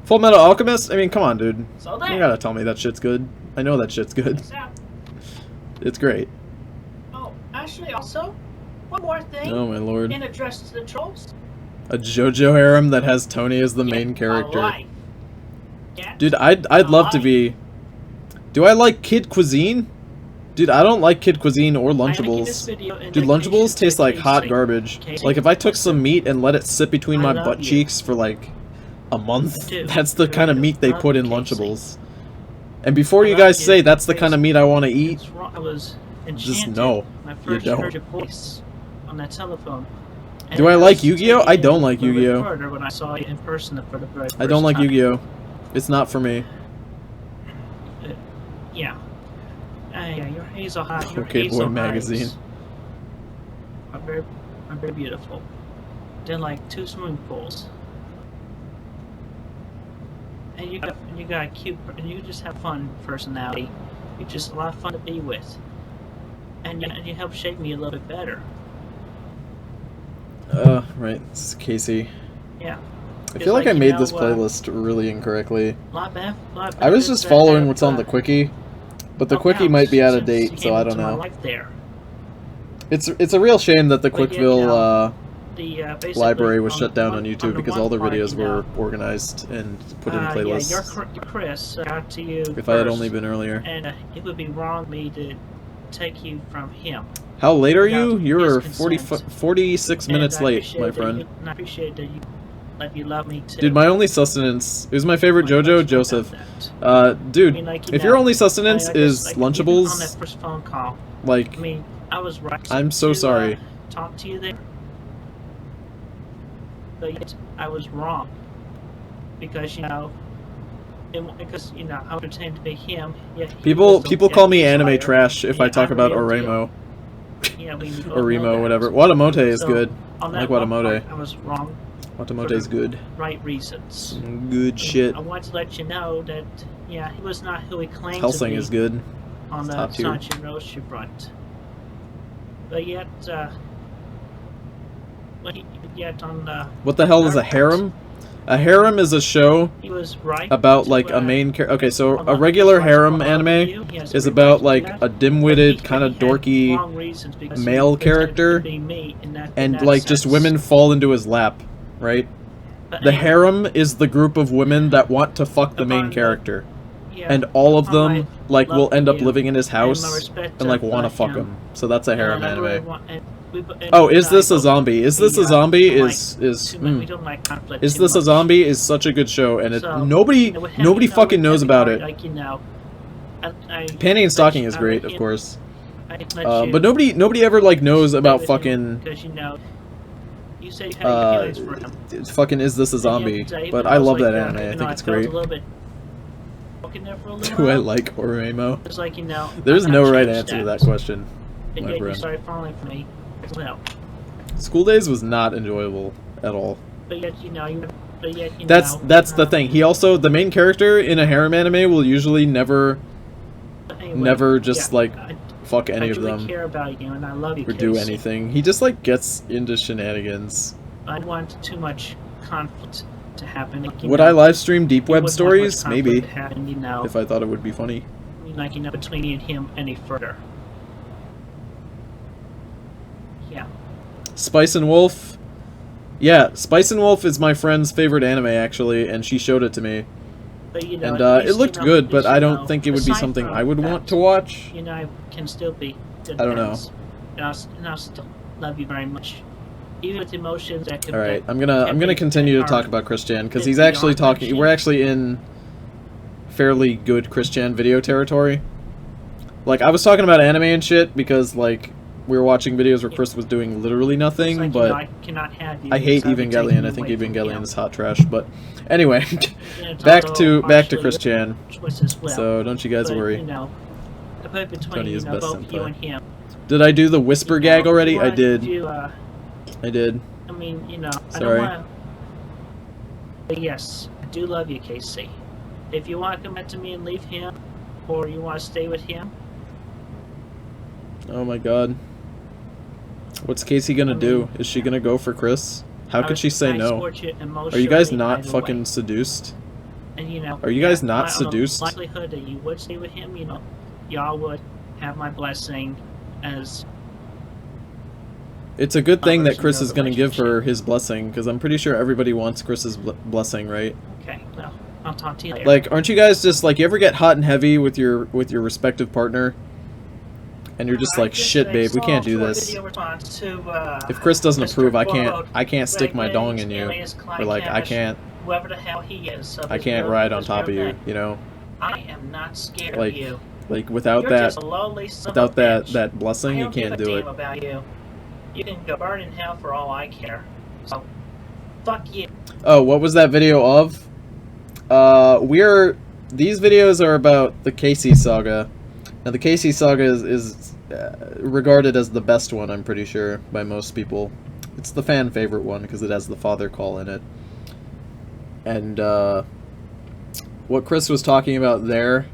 Full Metal Alchemist? I mean, come on, dude. You gotta tell me that shit's good. I know that shit's good. It's great. Oh, actually, also, One more thing. Oh my lord. In address to the trolls. A JoJo harem that has Tony as the main character. Alive. Yeah. Dude, I'd love to be... Do I like kid cuisine? Dude, I don't like kid cuisine or Lunchables. Dude, Lunchables taste like hot garbage. Like, if I took some meat and let it sit between my butt cheeks for, like, a month, that's the kind of meat they put in Lunchables. And before you guys say that's the kind of meat I want to eat, just no, you don't. On that telephone. Do I like Yu-Gi-Oh? I don't like Yu-Gi-Oh. When I saw you in person for the very I don't first like time. Yu-Gi-Oh. It's not for me. Yeah. Yeah, your hazel eyes. Your Okay hazel Boy magazine. eyes are very beautiful. They're like two swimming pools. And you got a cute, and you just have fun personality. You're just a lot of fun to be with. And you help shape me a little bit better. Right, this is Casey. Yeah. I feel like I made this playlist really incorrectly. Lot better I was just following what's on the quickie, but the quickie might be out of date, so I don't know. It's a real shame that the Quickville library was shut down on YouTube because all the videos were organized and put in playlists. Yeah, Chris got to you If I had only been earlier. And it would be wrong of me to take you from him. How late are you? You're 46 minutes late, my friend. I appreciate that you love me too. Dude, my only sustenance... Who's my favorite JoJo? Joseph. Dude, if your only sustenance is Lunchables... On that first phone call, like... I mean, I was right I'm so sorry. Talk to you there. But yet, I was wrong. Because, I would pretend to be him. People call me anime trash if I talk about Oremo. Yeah, Oremo, whatever. Watamote is good. I like Watamote. I was wrong. Watamote is good. Right reasons. Some good shit. I want to let you know that, he was not who he claimed Helsing to be. is good. On the top tier. Sancho Roshi front. But yet, on the... What the hell is a harem? A harem is a show he was right about, like, a main character. Okay, so a regular harem anime is about, like, a dim-witted, kind of dorky male character, and, like, just women fall into his lap, right? The harem is the group of women that want to fuck the main character. And all of them, like, will end up living in his house and, like, want to fuck him. So that's a harem anime. Oh, is this a zombie? Is this a zombie? Is this a zombie? Is such a good show, and nobody fucking knows about it. Panty and Stocking is great, of course, but nobody ever like knows about fucking fucking Is This a Zombie? But I love that anime. I think it's great. Do I like Oremo? There's no right answer to that question, my friend. Well, School Days was not enjoyable at all. but yet That's the thing. He also, the main character in a harem anime will usually never just like fuck any of them care about you, and I love you, or do Casey. anything. He just like gets into shenanigans. I want too much conflict to happen. Would I live stream deep web wouldn't want much stories? conflict Maybe, to happen, if I thought it would be funny. Between me and him any further. Yeah. Spice and Wolf. Yeah, Spice and Wolf is my friend's favorite anime actually, and she showed it to me. But, And it looked good, but I don't think it would be something I would want to watch. I can still be good I don't know. friends. And I'll still love you very much. Even with emotions that could... All right, I'm gonna continue to talk about Christian because he's actually talking. We're actually in fairly good Christian video territory. Like I was talking about anime and shit because like we were watching videos where Chris was doing literally nothing, but I cannot have you I hate because I'll be Evangelion. taking I think you away from Evangelion him. is hot trash. But anyway, And back it's to also Christian. choice as well. So don't you guys But, worry. I put between Tony is best both you senpai. and him. Did I do the whisper gag already? I did. I did. mean, I Sorry. don't want to... But yes, I do love you, Casey. If you want to come back to me and leave him, or you want to stay with him... Oh my god. What's Casey gonna do? Is she gonna go for Chris? How could she say no? Are you guys not fucking seduced? And, Are you guys not on the seduced? likelihood that you would stay with him, y'all would have my blessing as... It's a good thing that Members in Chris your is going to give her relationship. his blessing, because I'm pretty sure everybody wants Chris's blessing, right? Okay, well, I'll talk to you later. Like, aren't you guys just, like, you ever get hot and heavy with your respective partner? And you're just like, shit, babe, we can't do this. If Chris doesn't approve, I can't stick my dong in you. Or, like, I can't Whoever the hell he is. I can't ride on top of you, you know? I am not scared Like, of you. Like, without You're that, just a lowly son of a bitch. that blessing, I you don't give can't a do damn it. about you. You can go burn in hell for all I care. So, fuck you. Oh, what was that video of? These videos are about the Casey Saga. Now, the Casey Saga is regarded as the best one, I'm pretty sure, by most people. It's the fan favorite one, because it has the father call in it. And, what Chris was talking about there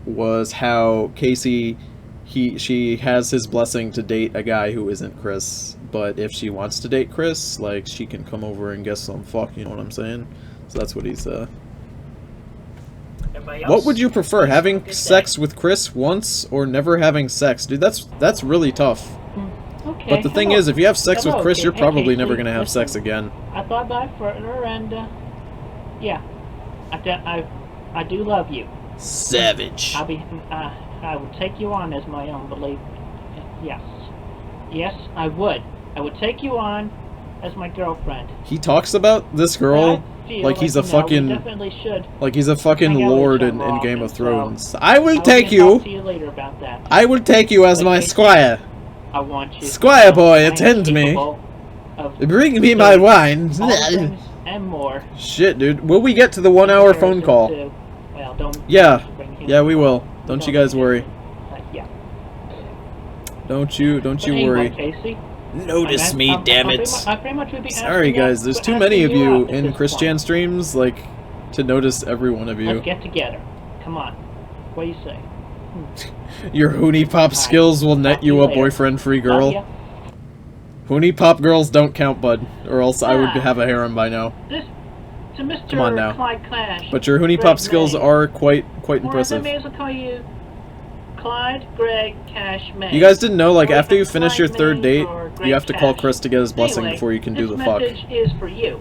was how Casey, she has his blessing to date a guy who isn't Chris, but if she wants to date Chris, like, she can come over and get some fuck, you know what I'm saying? So that's what he's, What would you prefer, having sex with Chris once or never having sex? Dude, that's really tough. Okay. But the thing is, if you have sex with Hello, Chris, you're Casey. probably Hey, never Casey, gonna have listen. sex again. I thought by further, and yeah, I do love you. Savage. I would take you on as my own, believe me. Yes, I would. I would take you on as my girlfriend. He talks about this girl I feel like he's a we fucking definitely should. like he's a fucking hang out with lord each in other Game often, of so Thrones. I will I'll take talk you. to you later about that. I will take you as my Okay. squire. I want you. Squire boy, I am attend me. capable of Bring me my wine. all things and more. Shit, dude. Will we get to the 1 hour phone call? Well, don't. Yeah. bring him Yeah, we will. involved. Don't you guys worry. Yeah. Don't you But anyway, worry. Casey, Notice me, I'm damn pretty it. mu- I pretty much would be Sorry asking guys, there's too many of asking you out at in this Christian point. streams, like, to notice every one of you. Let's get together. Come on. What do you say? Your Hoonie Pop skills will net you a boyfriend-free Love girl. ya. Hoonie Pop girls don't count, bud, or else I would have a harem by now. This to Mr. Come on now. Clyde Cash. But your Hoonie Pop skills are quite impressive. Or I may as well call you Clyde Greg Cash May. You guys didn't know, like, Or after you Clyde finish your third May date, or you Greg have to call Cash. Chris to get his blessing Anyway, before you can do this the fuck. message is for you.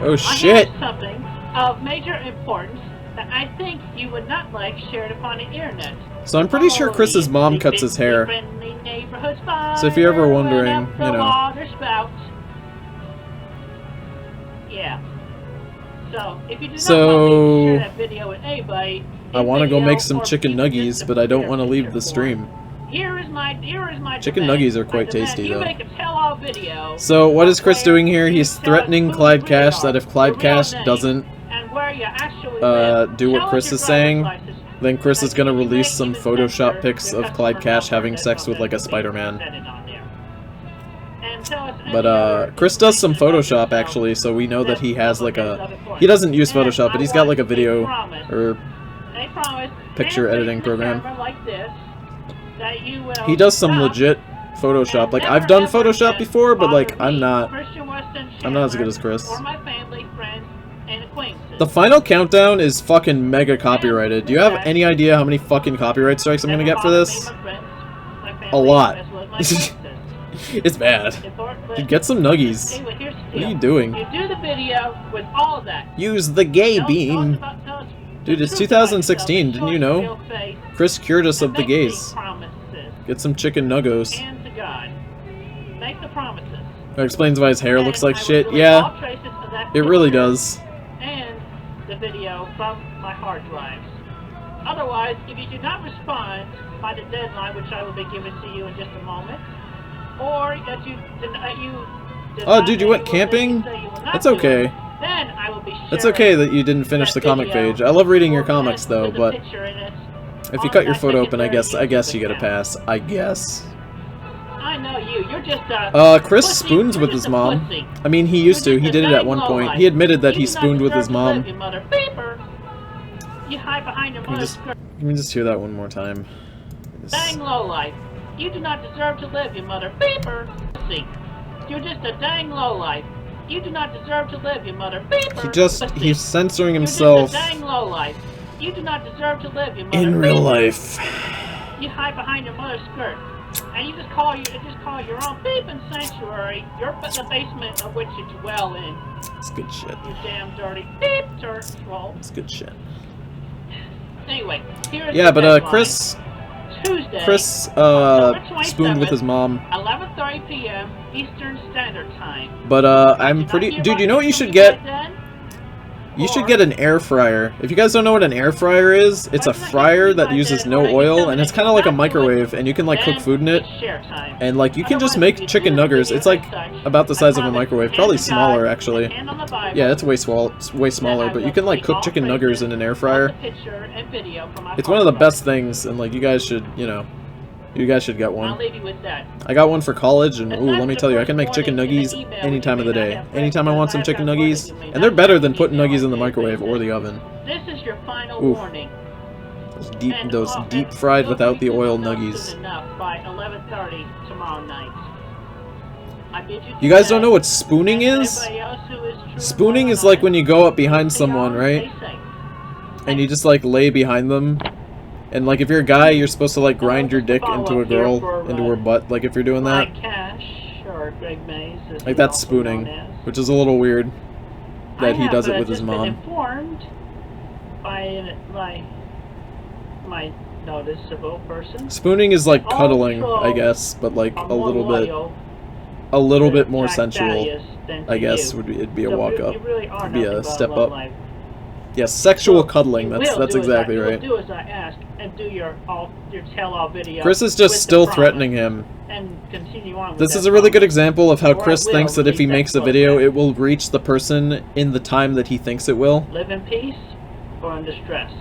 Oh I shit! have something of major importance that I think you would not like shared upon the internet. So I'm pretty sure Chris's mom Only cuts his hair. friendly neighborhood So if you're ever fire wondering, went up the you know. water spout. Yeah. So if you do not So, want me to share that video with anybody, I want to go video make some or chicken even nuggies, just a but I don't bare want to leave picture the form, stream. Here is my Chicken demand. nuggies are quite I demand tasty, you though. make a tell-all video So what is Chris where doing here? you He's tell us threatening who Clyde you Cash really that are, if Clyde your real Cash name, doesn't and where you actually live. do what Tell us Chris your is saying, driver's license. then Chris is gonna You release may some even Photoshop censor pics your of Clyde customer Cash having number sex that with like a doesn't Spider-Man. set it on there. And tell us any But other Chris does some information about Photoshop yourself actually, so we know that he has like a. important. He doesn't use And Photoshop, but I he's got want like a video promise, or a promise, picture and editing face the program. camera like this, that you will He does some stop legit Photoshop. and Like never I've done ever Photoshop again before, but like bother me, I'm Christian Weston not as good Chandler, as Chris. or my family, friends, and acquaintances. The final countdown is fucking mega copyrighted. Do you have any idea how many fucking copyright strikes I'm gonna get for this? A lot. It's bad. Dude, get some nuggies. Anyway, here's the What are deal. you doing? You do the video with all of that. Use the gay Tell us beam. about- tell us Dude, the it's truth about 2016, yourself, didn't show you us your know? real face, Chris cured us and of the make these gays. promises. Get some chicken nuggos. And to God. Make the promises. That explains why his hair looks like And I will shit. delete Yeah, all traces of that it really picture does. And the video from my hard drives. Otherwise, if you do not respond by the deadline, which I will be giving to you in just a moment, or that you Oh, dude, you went camping? That's okay. Then I will be It's okay that you didn't finish the comic page. I love reading your comics though, but if you cut your foot open, I guess you get a pass. I guess. I know you. You're just a Chris pussy. spoons You're with just his a mom. pussy. I mean, he used to. You're He just did a it at dang one point. lowlife. He admitted that You he do not spooned with deserve his to mom. live, you mother beeper. You hide behind your mother's skirt. Let me just hear that one more time. Dang lowlife. You do not deserve to live, you mother beeper. Pussy. You're just a dang lowlife. You do not deserve to live, you mother beeper. Pussy. He's censoring You're himself just a dang lowlife. You do not deserve to live, you mother in real beeper. life. You hide behind your mother's skirt. And you just call your own beeping sanctuary, the basement of which you dwell in. It's good shit. You damn dirty beep troll. It's good shit. Anyway, here's Yeah, the but deadline. Chris Tuesday, spooned with his mom. 11:30 p.m. Eastern Standard Time. But I'm pretty dude, you know what you should get? You should get an air fryer. If you guys don't know what an air fryer is, it's a fryer that uses no oil, and it's kind of like a microwave, and you can like cook food in it. And like you can just make chicken nuggets. It's like about the size of a microwave, probably smaller actually. Yeah, it's way smaller, but you can like cook chicken nuggets in an air fryer. It's one of the best things, and like you guys should, you know, you guys should get one. I'll leave you with that. I got one for college, and ooh, let me tell you, I can make chicken nuggies any time of the day. Anytime I want some chicken nuggies, and they're better than putting nuggies in the microwave or the oven. This is your final Oof. warning. Those deep fried without the oil nuggies. By 11:30 tomorrow night. I bid you You guys don't know what spooning is? Spooning is like when you go up behind someone, right? And you just like lay behind them. And like if you're a guy, you're supposed to like grind your dick into a girl, into her butt, like if you're doing that. Clyde Cash, or Greg Mays, as Like he's that's also spooning, known as. which is a little weird that he does I it have with his just mom. been informed by my noticeable person. Spooning is like cuddling, I guess, but like a little bit more sensual. I guess it'd be a walk up. It'd be a step up. Yes, sexual cuddling. That's exactly right. Do as I ask and do your tell-all video. Chris is just still threatening him. And continue on with This that is a really good promise. example of how Or I Chris will thinks that if he delete that makes a clip. video, it will reach the person in the time that he thinks it will. Live in peace or in distress.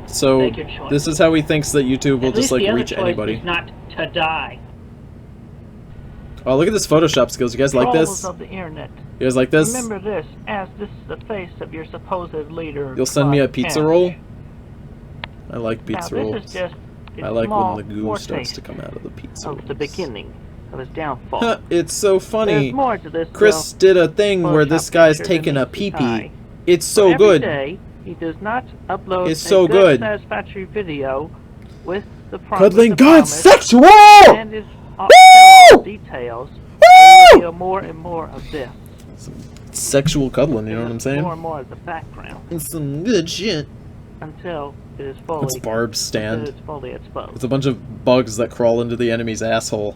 So Make your choice. this is how he thinks that YouTube will At just least like the other reach choice anybody. is not to die. Oh, look at this Photoshop skills. You guys like this? Trolls of the internet. You guys like this? Remember this, as this is the face of your supposed leader. You'll send me a Clyde pizza Cash. roll? I like pizza Now, rolls. this is just a I like small when the goo foretaste starts to come out of the pizza rolls. of the beginning of his downfall. Huh, it's so funny. There's more to this. Chris did a thing where this Photoshop guy's picture taking than a meets the pee-pee. eye. It's so Every good. day, he does not upload It's so a good. satisfactory video with the Cuddling God promise sexual! and his Woo! details. Woo! Reveal more and more of this. Some sexual cuddling, you know what I'm saying? More and more of the background It's some good shit. until it is fully. It's Barb's stand. It's fully exposed. It's a bunch of bugs that crawl into the enemy's asshole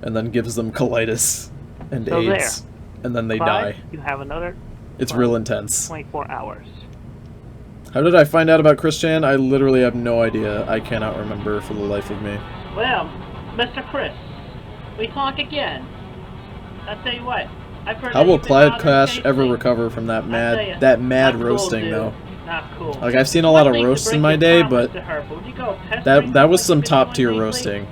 and then gives them colitis and So AIDS. And then they die. You have another It's real intense. 24 hours. How did I find out about Chris Chan? I literally have no idea. I cannot remember for the life of me. Well, Mr. Chris, we talk again. I'll tell you what. I've heard How that will you've been Clyde bothering Cash Casey. ever recover from that I tell mad ya, mad not cool, roasting dude. though? Not cool. Like I've seen a lot of One thing to roasts break in my your day, promise but to her, would you go pestering that was like some you've been top doing tier lately? roasting.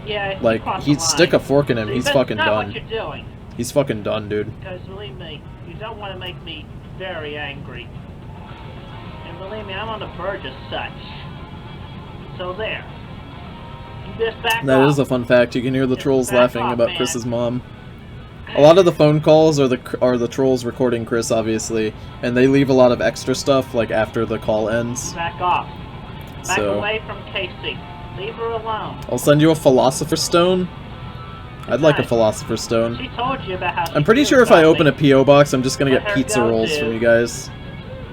Yeah, Like crossed he'd the stick a line. fork in him. See, He's that's fucking not done. What you're doing. He's fucking done, dude. Because believe me, you don't want to make me very angry. And believe me, I'm on the verge of such. So there. You just back That off. is a fun fact. You can hear the trolls back laughing off, about man. Chris's mom. A lot of the phone calls are the trolls recording Chris, obviously, and they leave a lot of extra stuff like after the call ends. Back off. Back So away from Casey. Leave her alone. I'll send you a philosopher's stone. I'd like a Besides, philosopher's stone. She told you about how she I'm pretty feels sure if I about open a me. P.O. box, I'm just gonna Let get her pizza go, rolls dude. from you guys.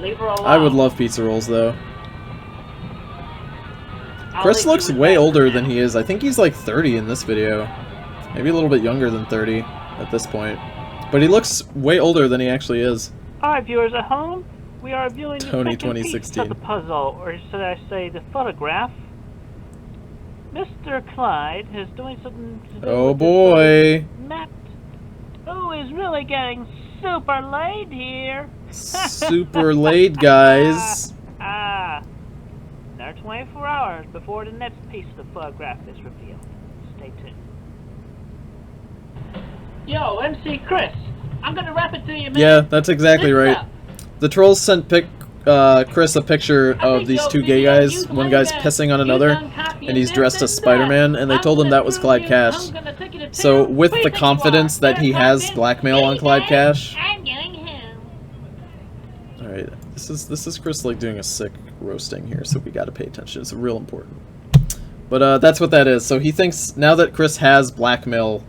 Leave her alone. I would love pizza rolls, though. I'll Chris leave you looks with way that older for than now. he is. I think he's like 30 in this video. Maybe a little bit younger than 30 at this point. But he looks way older than he actually is. Alright, viewers at home, we are viewing the Tony second piece 2016. of the puzzle, or should I say the photograph. Mr. Clyde is doing something to do Oh with boy. this Matt, who is really getting super laid here. Super laid, guys. There are 24 hours before the next piece of the photograph is revealed. Stay tuned. Yo, MC Chris, I'm gonna wrap it to you, man. Yeah, that's exactly Listen right. up. The trolls sent Chris a picture of these two gay guys. One guy's pissing on another, and he's dressed as Spider-Man, and they told him that was Clyde Cash. So, with the confidence that he has blackmail on Clyde Cash... Alright, this is Chris like doing a sick roasting here, so we gotta pay attention. It's real important. But that's what that is. So he thinks now that Chris has blackmail,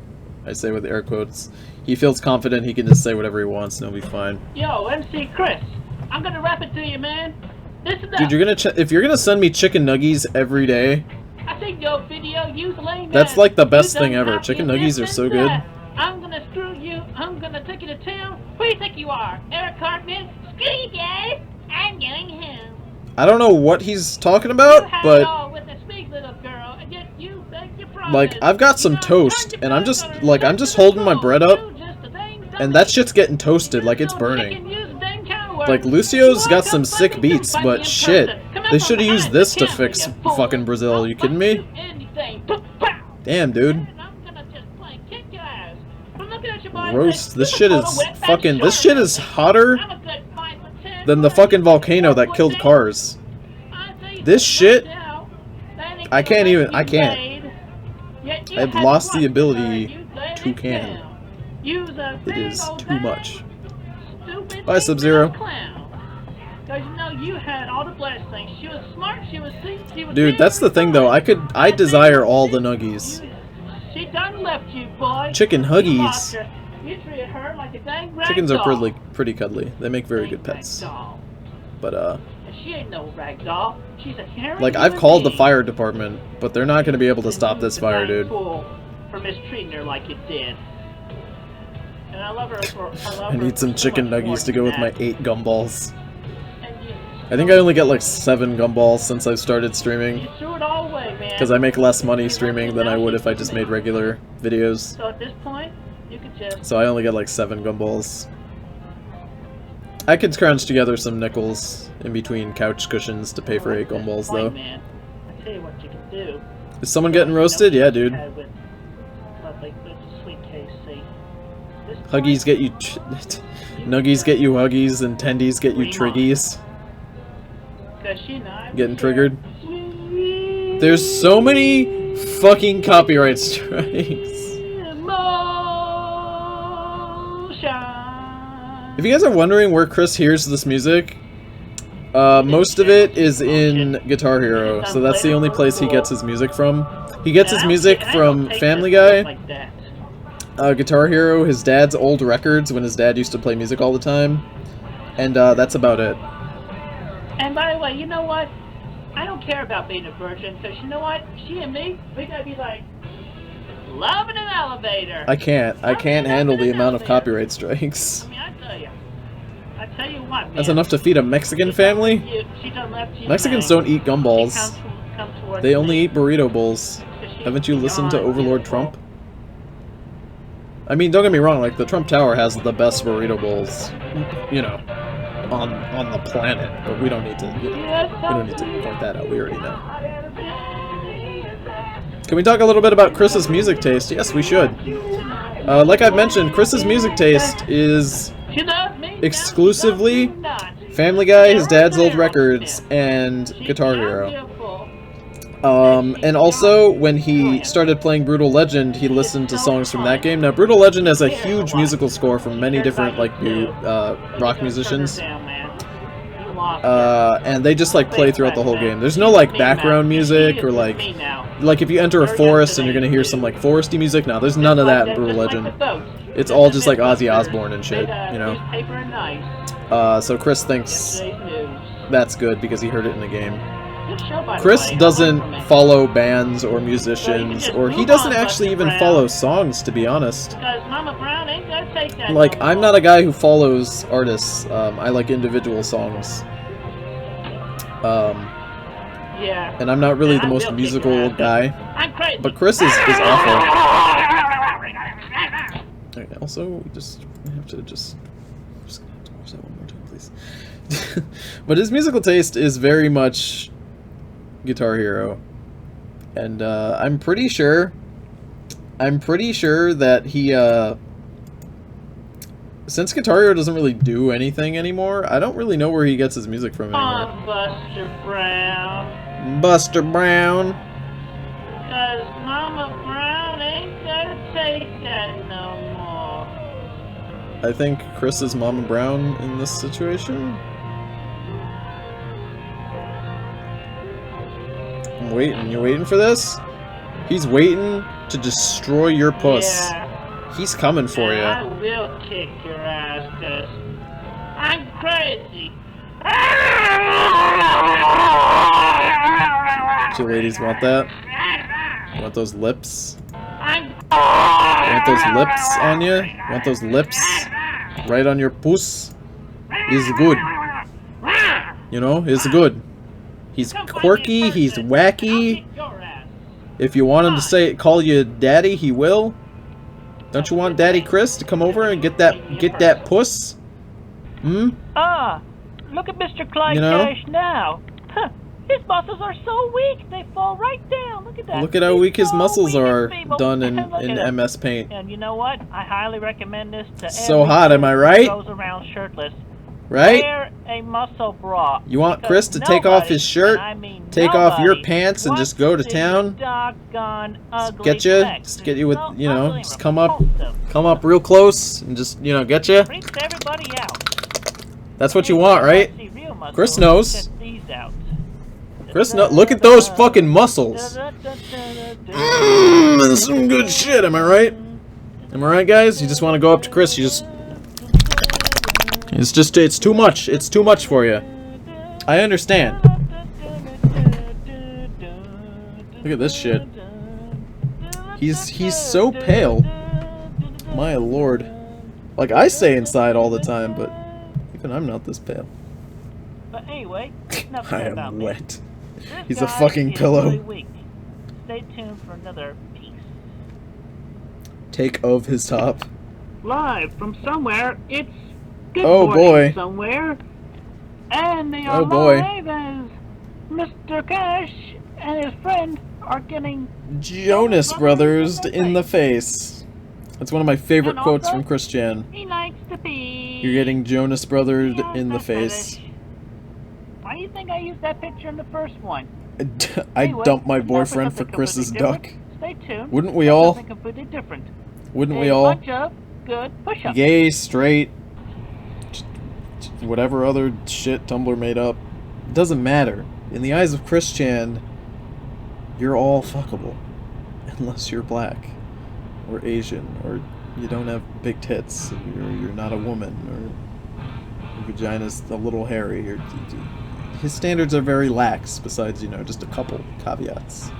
I say with air quotes, he feels confident he can just say whatever he wants and he'll be fine. Yo, MC Chris, I'm gonna rap it to you, man. Listen up. Dude, you're gonna if you're gonna send me chicken nuggies every day, I think your video, you lame that's man. like the best You thing done ever. not Chicken your nuggies are business, so good. I'm gonna screw you. I'm gonna take you to town. Who do you think you are? Eric Cartman? Screw you guys. I'm going home. I don't know what he's talking You about, had it but all with a sweet little girl, and yet you beg your promise. like I've got some You know, toast turn and your I'm just back on her, like I'm just just to the holding my bone. bread up You just a dang and dummy. that shit's getting toasted like it's You know, burning. you can use the dang counter word. Like Lucio's You got are some sick fucking beats, somebody but in shit, person. Come they up should have from used behind this the to camera, fix you fool. fucking Brazil. I'll You kidding fucking me? do anything. Pow. Damn, dude. And I'm gonna just plain kick your ass. I'm looking at your body Roast. like, This "You shit put a is wet back fucking. This shoulder shit is in me." hotter I'm a good 5'10" than the boy. fucking volcano that killed 4'10". cars. I tell you This right shit, now, that ain't I gonna can't make even. you I can't. laid. Yet you I've had lost the trust ability in her, you laid to it can. down. You's a It big is old too dang much. stupid Bye, big Sub-Zero. mouth clown. 'Cause you know you had all the blessings. She was smart, she was sweet, she was Dude, big, that's the thing though. I desire all the nuggies. She done left you, boy. Chicken You huggies. lost her. You treated her like a dang rag Chickens are doll. pretty cuddly. They make very Dang good pets. rag doll. But And she ain't no rag doll. She's a caring like I've human called the being. fire department, but they're not gonna be able to And stop you this the fire, dang dude. fool for mistreating her like you did. And I love her for. I need some chicken nuggies to go with my 8 gumballs. And you, I think I only get like 7 gumballs since I've started streaming. you threw it all away, man. Because I make less money streaming than I would if I just made regular videos. So at this point, you could just. So I only get like 7 gumballs. I could scrounge together some nickels in between couch cushions to pay for 8 gumballs though. Man, I tell you what you can do. Is someone getting roasted? Yeah, dude. With sweet Casey. This Huggies get you... Nuggies get you huggies and tendies get you triggies. Getting triggered. There's so many fucking copyright strikes. If you guys are wondering where Chris hears this music, most of it is in Guitar Hero, so that's the only place he gets his music from. He gets his music from Family Guy, Guitar Hero, his dad's old records when his dad used to play music all the time, and that's about it. And by the way, you know what? I don't care about being a virgin, because you know what? She and me, we gotta be like, love in an elevator. I can't handle the amount of copyright strikes. I mean, I tell you what, man. That's enough to feed a Mexican family? She done left you, Mexicans man. don't eat gumballs. Come towards They only me. eat burrito bowls. Haven't you listened to Overlord Trump? I mean, don't get me wrong, like, the Trump Tower has the best burrito bowls, you know, on the planet, but we don't need to, you know, we don't need to point that out, we already know. Can we talk a little bit about Chris's music taste? Yes, we should. Like I've mentioned, Chris's music taste is exclusively Family Guy, his dad's old records, and Guitar Hero. And also, when he started playing Brutal Legend, he listened to songs from that game. Now, Brutal Legend has a huge musical score from many different, like, rock musicians. And they just, like, play throughout the whole game. There's no, like, background music or, like, if you enter a forest and you're gonna hear some, like, foresty music. No, there's none of that in Brutal Legend. It's all just, like, Ozzy Osbourne and shit, you know? So Chris thinks that's good because he heard it in the game. Chris doesn't follow bands or musicians, or he doesn't actually even follow songs, to be honest. Like, I'm not a guy who follows artists. I like individual songs. And I'm not really the most musical guy. But Chris is awful. Okay, also, we have to just watch that one more time, please. But his musical taste is very much Guitar Hero, and I'm pretty sure that he since Guitar Hero doesn't really do anything anymore, I don't really know where he gets his music from anymore. Buster Brown. Buster Brown. Cause Mama Brown ain't gonna take that no more. I think Chris is Mama Brown in this situation. I'm waiting. You waiting for this? He's waiting to destroy your puss. Yeah. He's coming for And I you. will kick your ass, 'cause I'm crazy. Do you ladies want that? Want those lips? I'm Want those lips on you? Want those lips right on your puss? Is good. You know, it's good. He's quirky, he's wacky. If you want him to call you daddy, he will. Don't you want Daddy Chris to come over and get that puss? Hmm? Ah, look at Mr. Clyde You know? Cash now. Huh, his muscles are so weak, they fall right down. Look at that. Look at how He's weak his so muscles weak and are feeble. done in Look at him. MS Paint. And you know what? I highly recommend this to So every hot, am I person right? who goes around shirtless. Right? Wear a muscle bra. You want because Chris to take off his shirt, and I mean take off your nobody, pants, and just go to wants see town? doggone ugly Get you? pecs. Just get you with, So you know, ugly, just come up repulsive. real close and just, you know, get you. Freaks everybody out. That's what you want, right? See real muscles, Chris knows. check these out. Chris, no, look at those fucking muscles. That's some good shit, am I right? Am I right, guys? You just want to go up to Chris, you just... It's too much. It's too much for you. I understand. Look at this shit. He's so pale. My lord. Like I say inside all the time, but even I'm not this pale. But anyway, enough I said about am me. wet. This He's a guy fucking is pillow. really weak. Stay tuned for another piece. Take of his top. Live from somewhere, it's good Oh, morning boy. somewhere. And they Oh, are boy. live as Mr. Cash and his friend are getting Jonas Brothers in the face. That's one of my favorite And quotes also- from Christian. he likes to pee. You're getting Jonas Brothered Yeah, in the that's face. British. Why do you think I used that picture in the first one? I Anyway, dumped my it's now boyfriend for something Chris's completely duck. different. Stay tuned. Wouldn't we for all? something completely different. Wouldn't A we all? bunch of good push-ups. Gay, straight, whatever other shit Tumblr made up. It doesn't matter. In the eyes of Christian, you're all fuckable. Unless you're black. Or Asian. Or you don't have big tits. Or you're not a woman. Or your vagina's a little hairy. Or, his standards are very lax, besides, you know, just a couple caveats.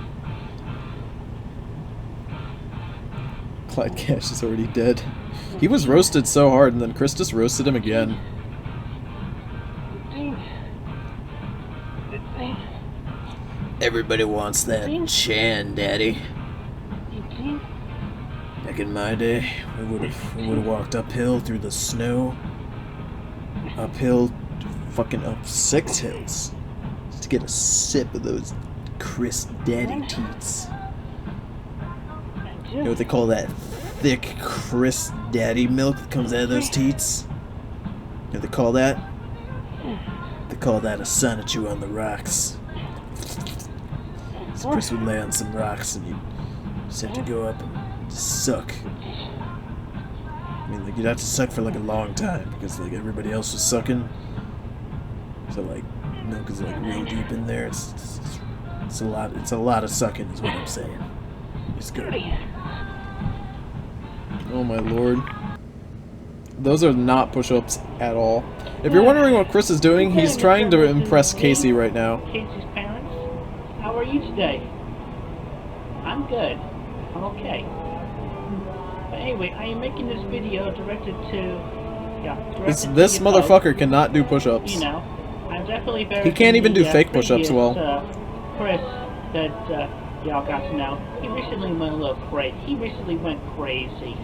Clyde Cash is already dead. He was roasted so hard, and then Chris just roasted him again. Everybody wants that Chan, Daddy. Back in my day, we would have walked uphill through the snow, uphill, fucking up 6 hills, just to get a sip of those Chris Daddy teats. You know what they call that thick Chris Daddy milk that comes out of those teats? You know what they call that? They call that a sonnet on the rocks. So Chris would lay on some rocks and you'd just have to go up and just suck. I mean, like, you'd have to suck for like a long time because like everybody else was sucking. So like, milk is like real deep in there. It's a lot. It's a lot of sucking, is what I'm saying. It's good. Oh my lord. Those are not push-ups at all. If you're wondering what Chris is doing, he's trying to impress Casey right now. Casey's parents, how are you today? I'm good. I'm okay. But anyway, I am making this video directed to... This motherfucker cannot do push-ups. You know, I'm definitely very... He can't even do fake push-ups well. Chris, that y'all got to know, he recently went a little crazy. He recently went crazy.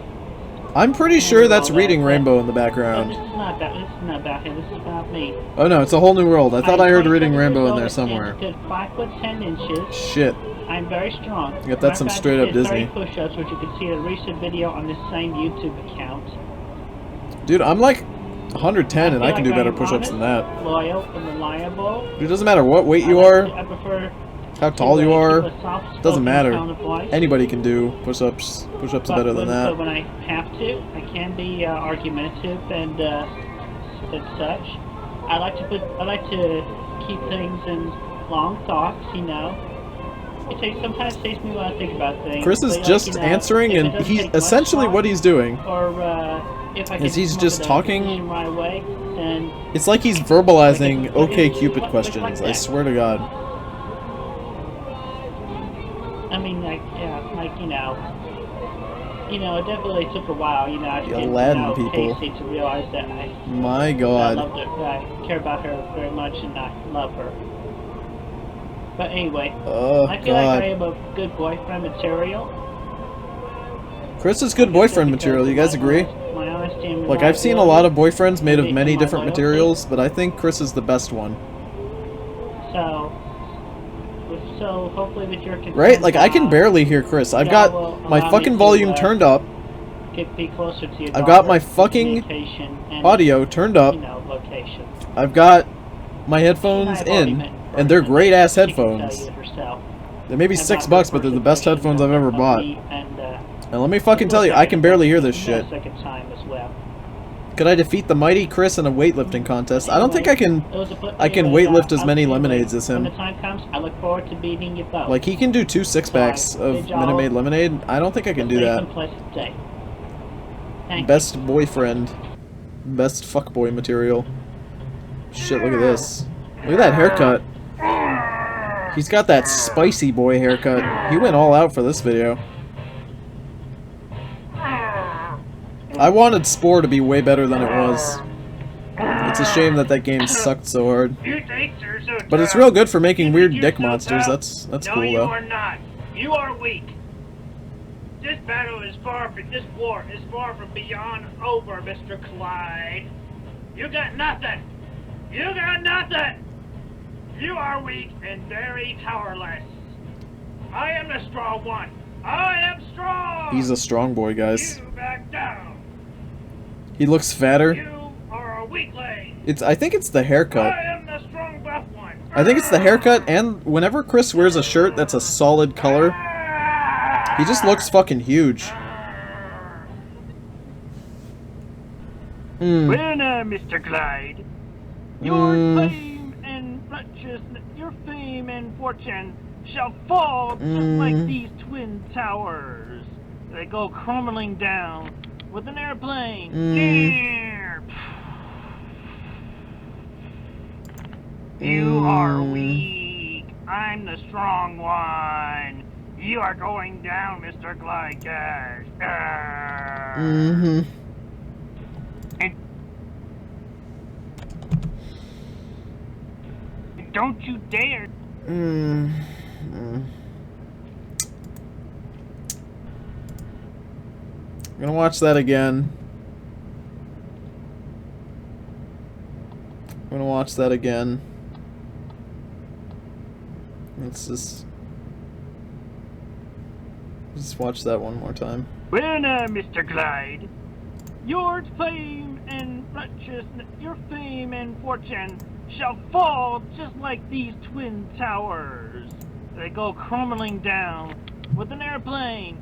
I'm pretty sure that's Reading Rainbow in the background. This is not about him. This is about me. Oh no, it's a whole new world. I thought I heard I'm Reading 27 Rainbow in there years old somewhere. and stood 5 foot 10 inches. Shit. I'm very strong. Yep, that's some straight up Disney. 30 push-ups, which you can see in a recent video on this same YouTube account. Dude, I'm like 110 and I can do better push-ups than that. Loyal and reliable. Dude, it doesn't matter what weight you are, I prefer how tall you are, it doesn't matter. Anybody can do push-ups. Push-ups are better than But that. when I have to, I can be argumentative and such. I like to keep things in long thoughts, you know. sometimes takes me a while to think about things. Chris is but, just you know, answering, if it and doesn't he's take much essentially what longer, he's doing. Or if I can Is he's come up just with a talking. solution right away, then It's like he's verbalizing Like OK it's- Cupid like questions. I that. swear to God. I mean, like, yeah, like, it definitely took a while, to The get Aladdin people. Casey to realize that My I God. loved her, that I care about her very much and I love her. But anyway, Oh I feel like I God. am a good boyfriend material. Chris is good boyfriend material. You guys agree? My honesty and Like, I've seen a lot of boyfriends made of and many my different loyalty. materials, but I think Chris is the best one. So hopefully with your consent, Right? Like, I can barely hear Chris. I've got my fucking volume turned up. Be closer to your I've got my daughter, fucking communication, and, audio turned up. location. I've got my headphones in, and they're great ass headphones. They may be $6, but they're the best headphones I've ever bought. And let me fucking tell you, I can barely hear this shit. Could I defeat the mighty Chris in a weightlifting contest? I don't think I can weightlift as many lemonades as him. When the time comes, I look forward to beating you both. Like, he can do 2 6-packs of Minute Maid lemonade. I don't think I can do that. Best boyfriend. Best fuckboy material. Shit, look at this. Look at that haircut. He's got that spicy boy haircut. He went all out for this video. I wanted Spore to be way better than it was. It's a shame that that game sucked so hard. But it's real good for making weird dick monsters. That's cool you though. are not. You are weak. This battle is this war is far from beyond over, Mr. Clyde. You got nothing. You got nothing. You are weak and very powerless. I am the strong one. I am strong. He's a strong boy, guys. You back down. He looks fatter. You are a weakling. I think it's the haircut. I am the strong buff one. I think it's the haircut, and whenever Chris wears a shirt that's a solid color, he just looks fucking huge. Well now, Mr. Clyde, your fame and your fame and fortune shall fall just like these twin towers. They go crumbling down with an airplane. You are weak. I'm the strong one. You are going down, Mr. Clyde Cash. Don't you dare. I'm gonna watch that again. I'm gonna watch that again. Let's just watch that one more time. Well now, Mr. Clyde, your fame and fortune shall fall just like these twin towers. They go crumbling down with an airplane.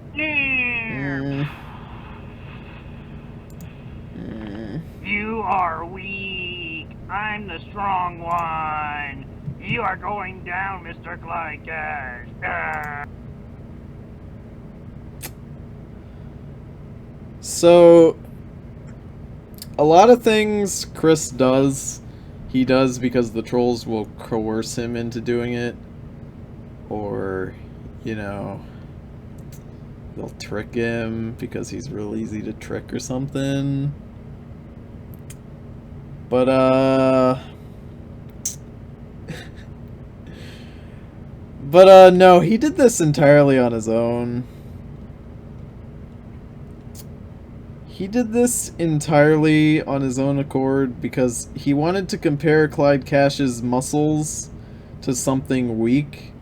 You are weak. I'm the strong one. You are going down, Mr. Clyde Cash. So, a lot of things Chris does, he does because the trolls will coerce him into doing it. Or, they'll trick him because he's real easy to trick or something. But, no, he did this entirely on his own. He did this entirely on his own accord because he wanted to compare Clyde Cash's muscles to something weak.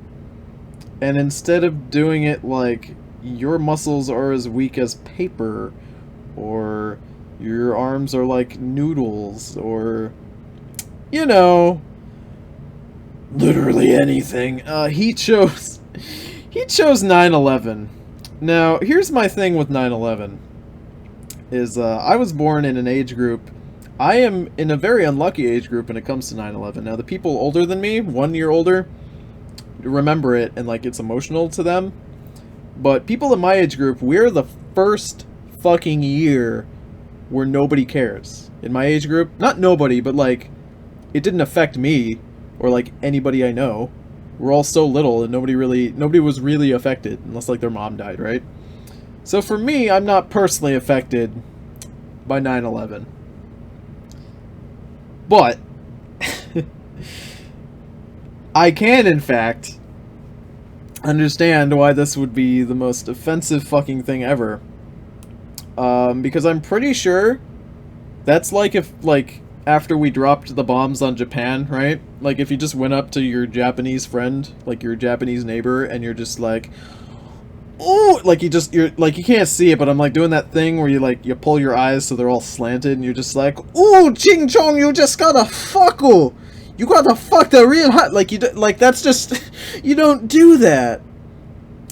And instead of doing it like, your muscles are as weak as paper, or your arms are like noodles, or, literally anything, he chose 9/11. Now, here's my thing with 9/11. Is I was born in an age group. I am in a very unlucky age group when it comes to 9/11. Now, the people older than me, 1 year older, remember it and like it's emotional to them. But people in my age group, we're the first fucking year where nobody cares. In my age group, not nobody, but like it didn't affect me or like anybody I know. We're all so little and nobody was really affected unless like their mom died, right? So for me, I'm not personally affected by 9/11. But I can, in fact, understand why this would be the most offensive fucking thing ever. Because I'm pretty sure that's like if, like, after we dropped the bombs on Japan, right? Like, if you just went up to your Japanese friend, like your Japanese neighbor, and you're just like, ooh, like you're like, you can't see it, but I'm like doing that thing where you like, you pull your eyes so they're all slanted, and you're just like, ooh, Ching Chong, you just gotta fuckle. You gotta fuck the real hot, like you, like that's just, you don't do that.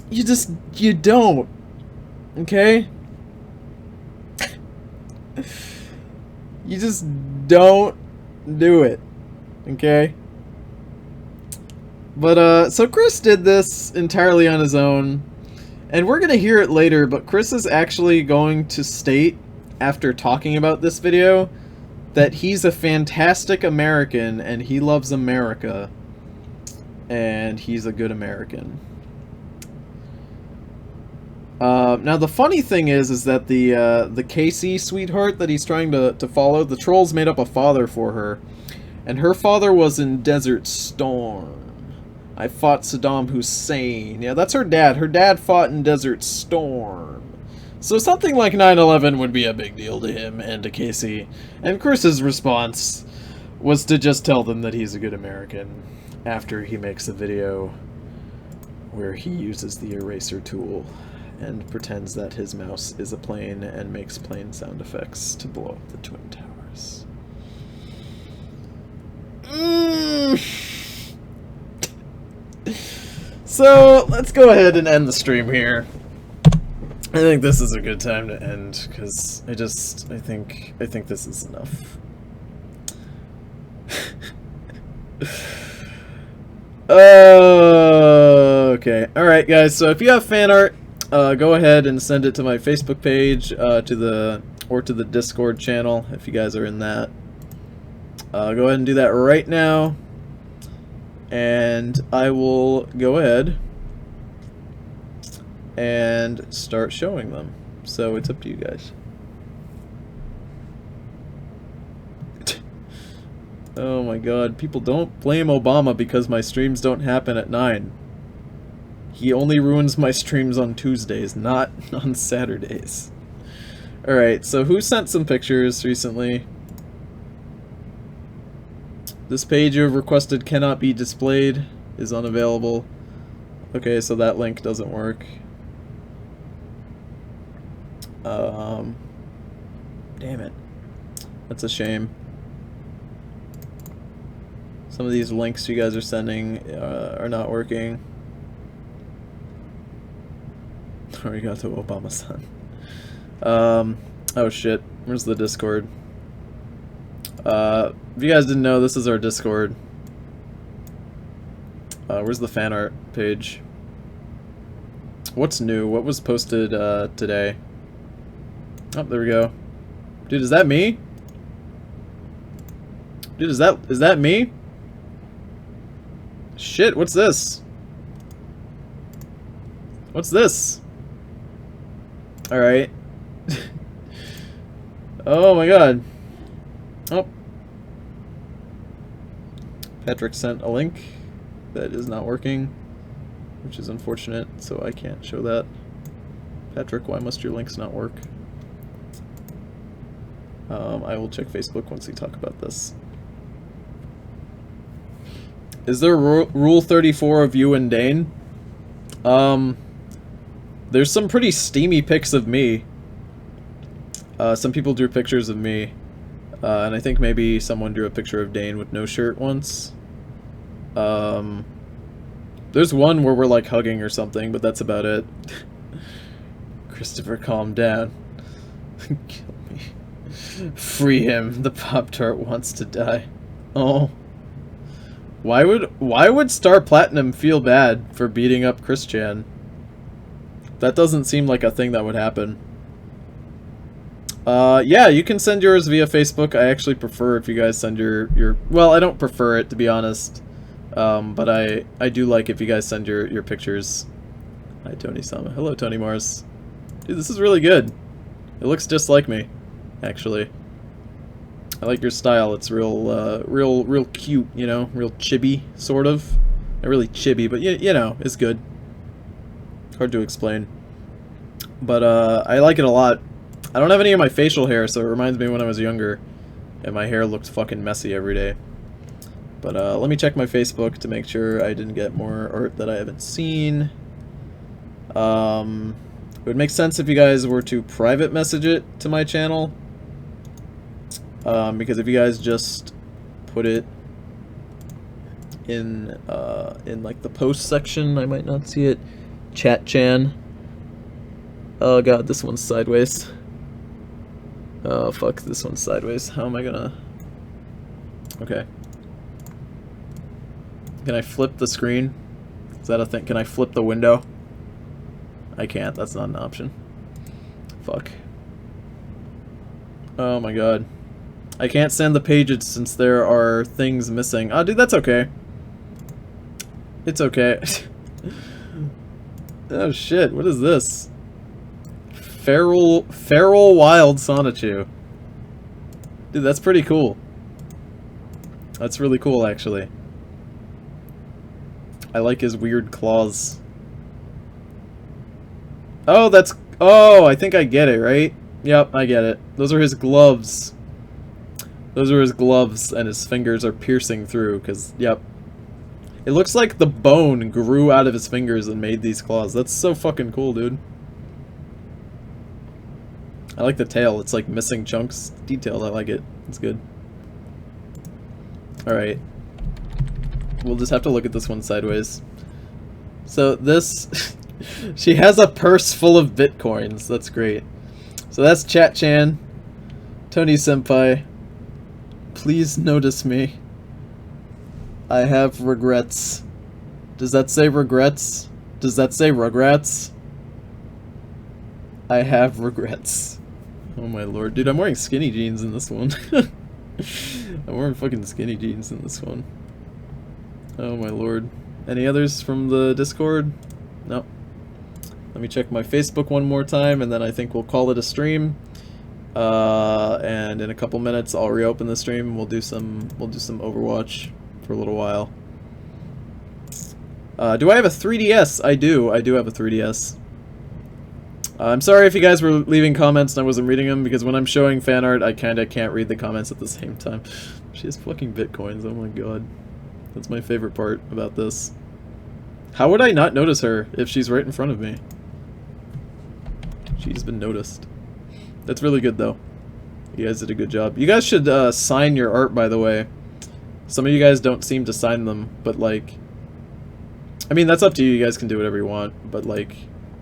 You don't. Okay? You just don't do it. Okay? But, so Chris did this entirely on his own. And we're gonna hear it later, but Chris is actually going to state, after talking about this video, that he's a fantastic American and he loves America. And he's a good American. Now the funny thing is that the Casey sweetheart that he's trying to follow, the trolls made up a father for her. And her father was in Desert Storm. I fought Saddam Hussein. Yeah, that's her dad. Her dad fought in Desert Storm. So something like 9/11 would be a big deal to him and to Casey. And Chris's response was to just tell them that he's a good American after he makes a video where he uses the eraser tool and pretends that his mouse is a plane and makes plane sound effects to blow up the Twin Towers. So, let's go ahead and end the stream here. I think this is a good time to end, because I think this is enough. Okay, alright guys, so if you have fan art, go ahead and send it to my Facebook page, to the Discord channel, if you guys are in that. Go ahead and do that right now. And I will go ahead and start showing them. So it's up to you guys. Oh my god, people don't blame Obama because my streams don't happen at 9. He only ruins my streams on Tuesdays, not on Saturdays. Alright, so who sent some pictures recently? This page you have requested cannot be displayed, is unavailable. Okay, so that link doesn't work. Damn it. That's a shame. Some of these links you guys are sending are not working. Arigato, Obama-san. Oh shit. Where's the Discord? If you guys didn't know, this is our Discord. Where's the fan art page? What's new? What was posted today? Oh, there we go. Dude, is that me? Dude, is that me? Shit, what's this? What's this? Alright. Oh my god. Oh. Patrick sent a link that is not working, which is unfortunate, so I can't show that. Patrick, why must your links not work? I will check Facebook once we talk about this. Is there Rule 34 of you and Dane? There's some pretty steamy pics of me. Some people drew pictures of me. And I think maybe someone drew a picture of Dane with no shirt once. There's one where we're like hugging or something, but that's about it. Christopher, calm down. Kill me. Free him. The Pop-Tart wants to die. Oh. Why would Star Platinum feel bad for beating up Chris Chan? That doesn't seem like a thing that would happen. Yeah, you can send yours via Facebook. I actually prefer if you guys send your well, I don't prefer it, to be honest. But I do like if you guys send your pictures. Hi, Tony Sama. Hello, Tony Mars. Dude, this is really good. It looks just like me, actually. I like your style. It's real cute, you know? Real chibi, sort of. Not really chibi, but you know, it's good. Hard to explain. But, I like it a lot. I don't have any of my facial hair, so it reminds me when I was younger. And my hair looked fucking messy every day. But, let me check my Facebook to make sure I didn't get more art that I haven't seen. It would make sense if you guys were to private message it to my channel. Because if you guys just put it in like the post section, I might not see it. Chat Chan. Oh god, this one's sideways. Oh fuck, this one's sideways. How am I gonna... Okay. Can I flip the screen? Is that a thing? Can I flip the window? I can't, that's not an option. Fuck. Oh my god. I can't send the pages since there are things missing. Oh, dude, that's okay. It's okay. Oh shit, what is this? Feral Wild Sonichu. Dude, that's pretty cool. That's really cool, actually. I like his weird claws. Oh, that's... Oh, I think I get it, right? Yep, I get it. Those are his gloves. Those are his gloves, and his fingers are piercing through, because, yep. It looks like the bone grew out of his fingers and made these claws. That's so fucking cool, dude. I like the tail. It's like missing chunks. Detailed, I like it. It's good. Alright. We'll just have to look at this one sideways. So, this... She has a purse full of bitcoins. That's great. So that's Chat Chan. Tony Senpai. Please notice me. I have regrets. Does that say regrets? Does that say Rugrats? I have regrets. Oh my lord. Dude, I'm wearing skinny jeans in this one. I'm wearing fucking skinny jeans in this one. Oh my lord. Any others from the Discord? Nope. Let me check my Facebook one more time, and then I think we'll call it a stream. And in a couple minutes, I'll reopen the stream. And we'll do some Overwatch for a little while. Do I have a 3DS? I do. I do have a 3DS. I'm sorry if you guys were leaving comments and I wasn't reading them, because when I'm showing fan art, I kinda can't read the comments at the same time. She has fucking bitcoins. Oh my god, that's my favorite part about this. How would I not notice her if she's right in front of me? She's been noticed. That's really good, though. You guys did a good job. You guys should sign your art, by the way. Some of you guys don't seem to sign them, but, like... I mean, that's up to you. You guys can do whatever you want, but, like,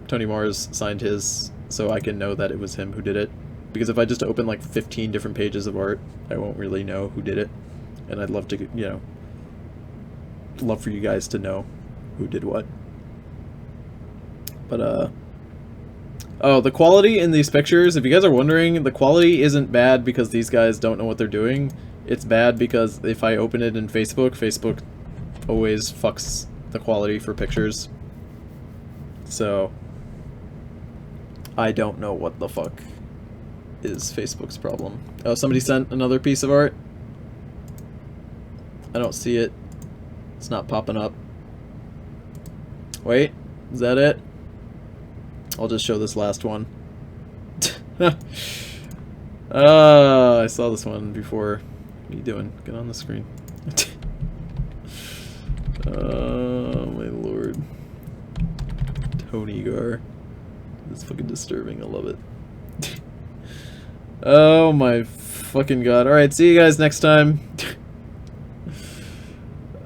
Tony Mars signed his so I can know that it was him who did it. Because if I just open, like, 15 different pages of art, I won't really know who did it. And I'd love to, you know... love for you guys to know who did what. But, oh, the quality in these pictures, if you guys are wondering, the quality isn't bad because these guys don't know what they're doing. It's bad because if I open it in Facebook, Facebook always fucks the quality for pictures. So, I don't know what the fuck is Facebook's problem. Oh, somebody sent another piece of art? I don't see it. It's not popping up. Wait, is that it? I'll just show this last one. I saw this one before. What are you doing? Get on the screen. Oh my lord. Tony Gar. It's fucking disturbing, I love it. Oh my fucking god. Alright, see you guys next time.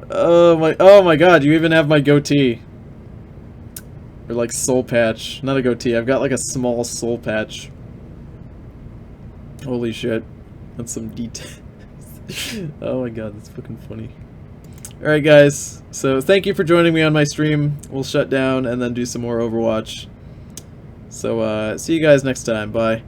Oh my god, you even have my goatee. Or like soul patch. Not a goatee, I've got like a small soul patch. Holy shit. That's some details. Oh my god, that's fucking funny. Alright guys, so thank you for joining me on my stream. We'll shut down and then do some more Overwatch. So see you guys next time. Bye.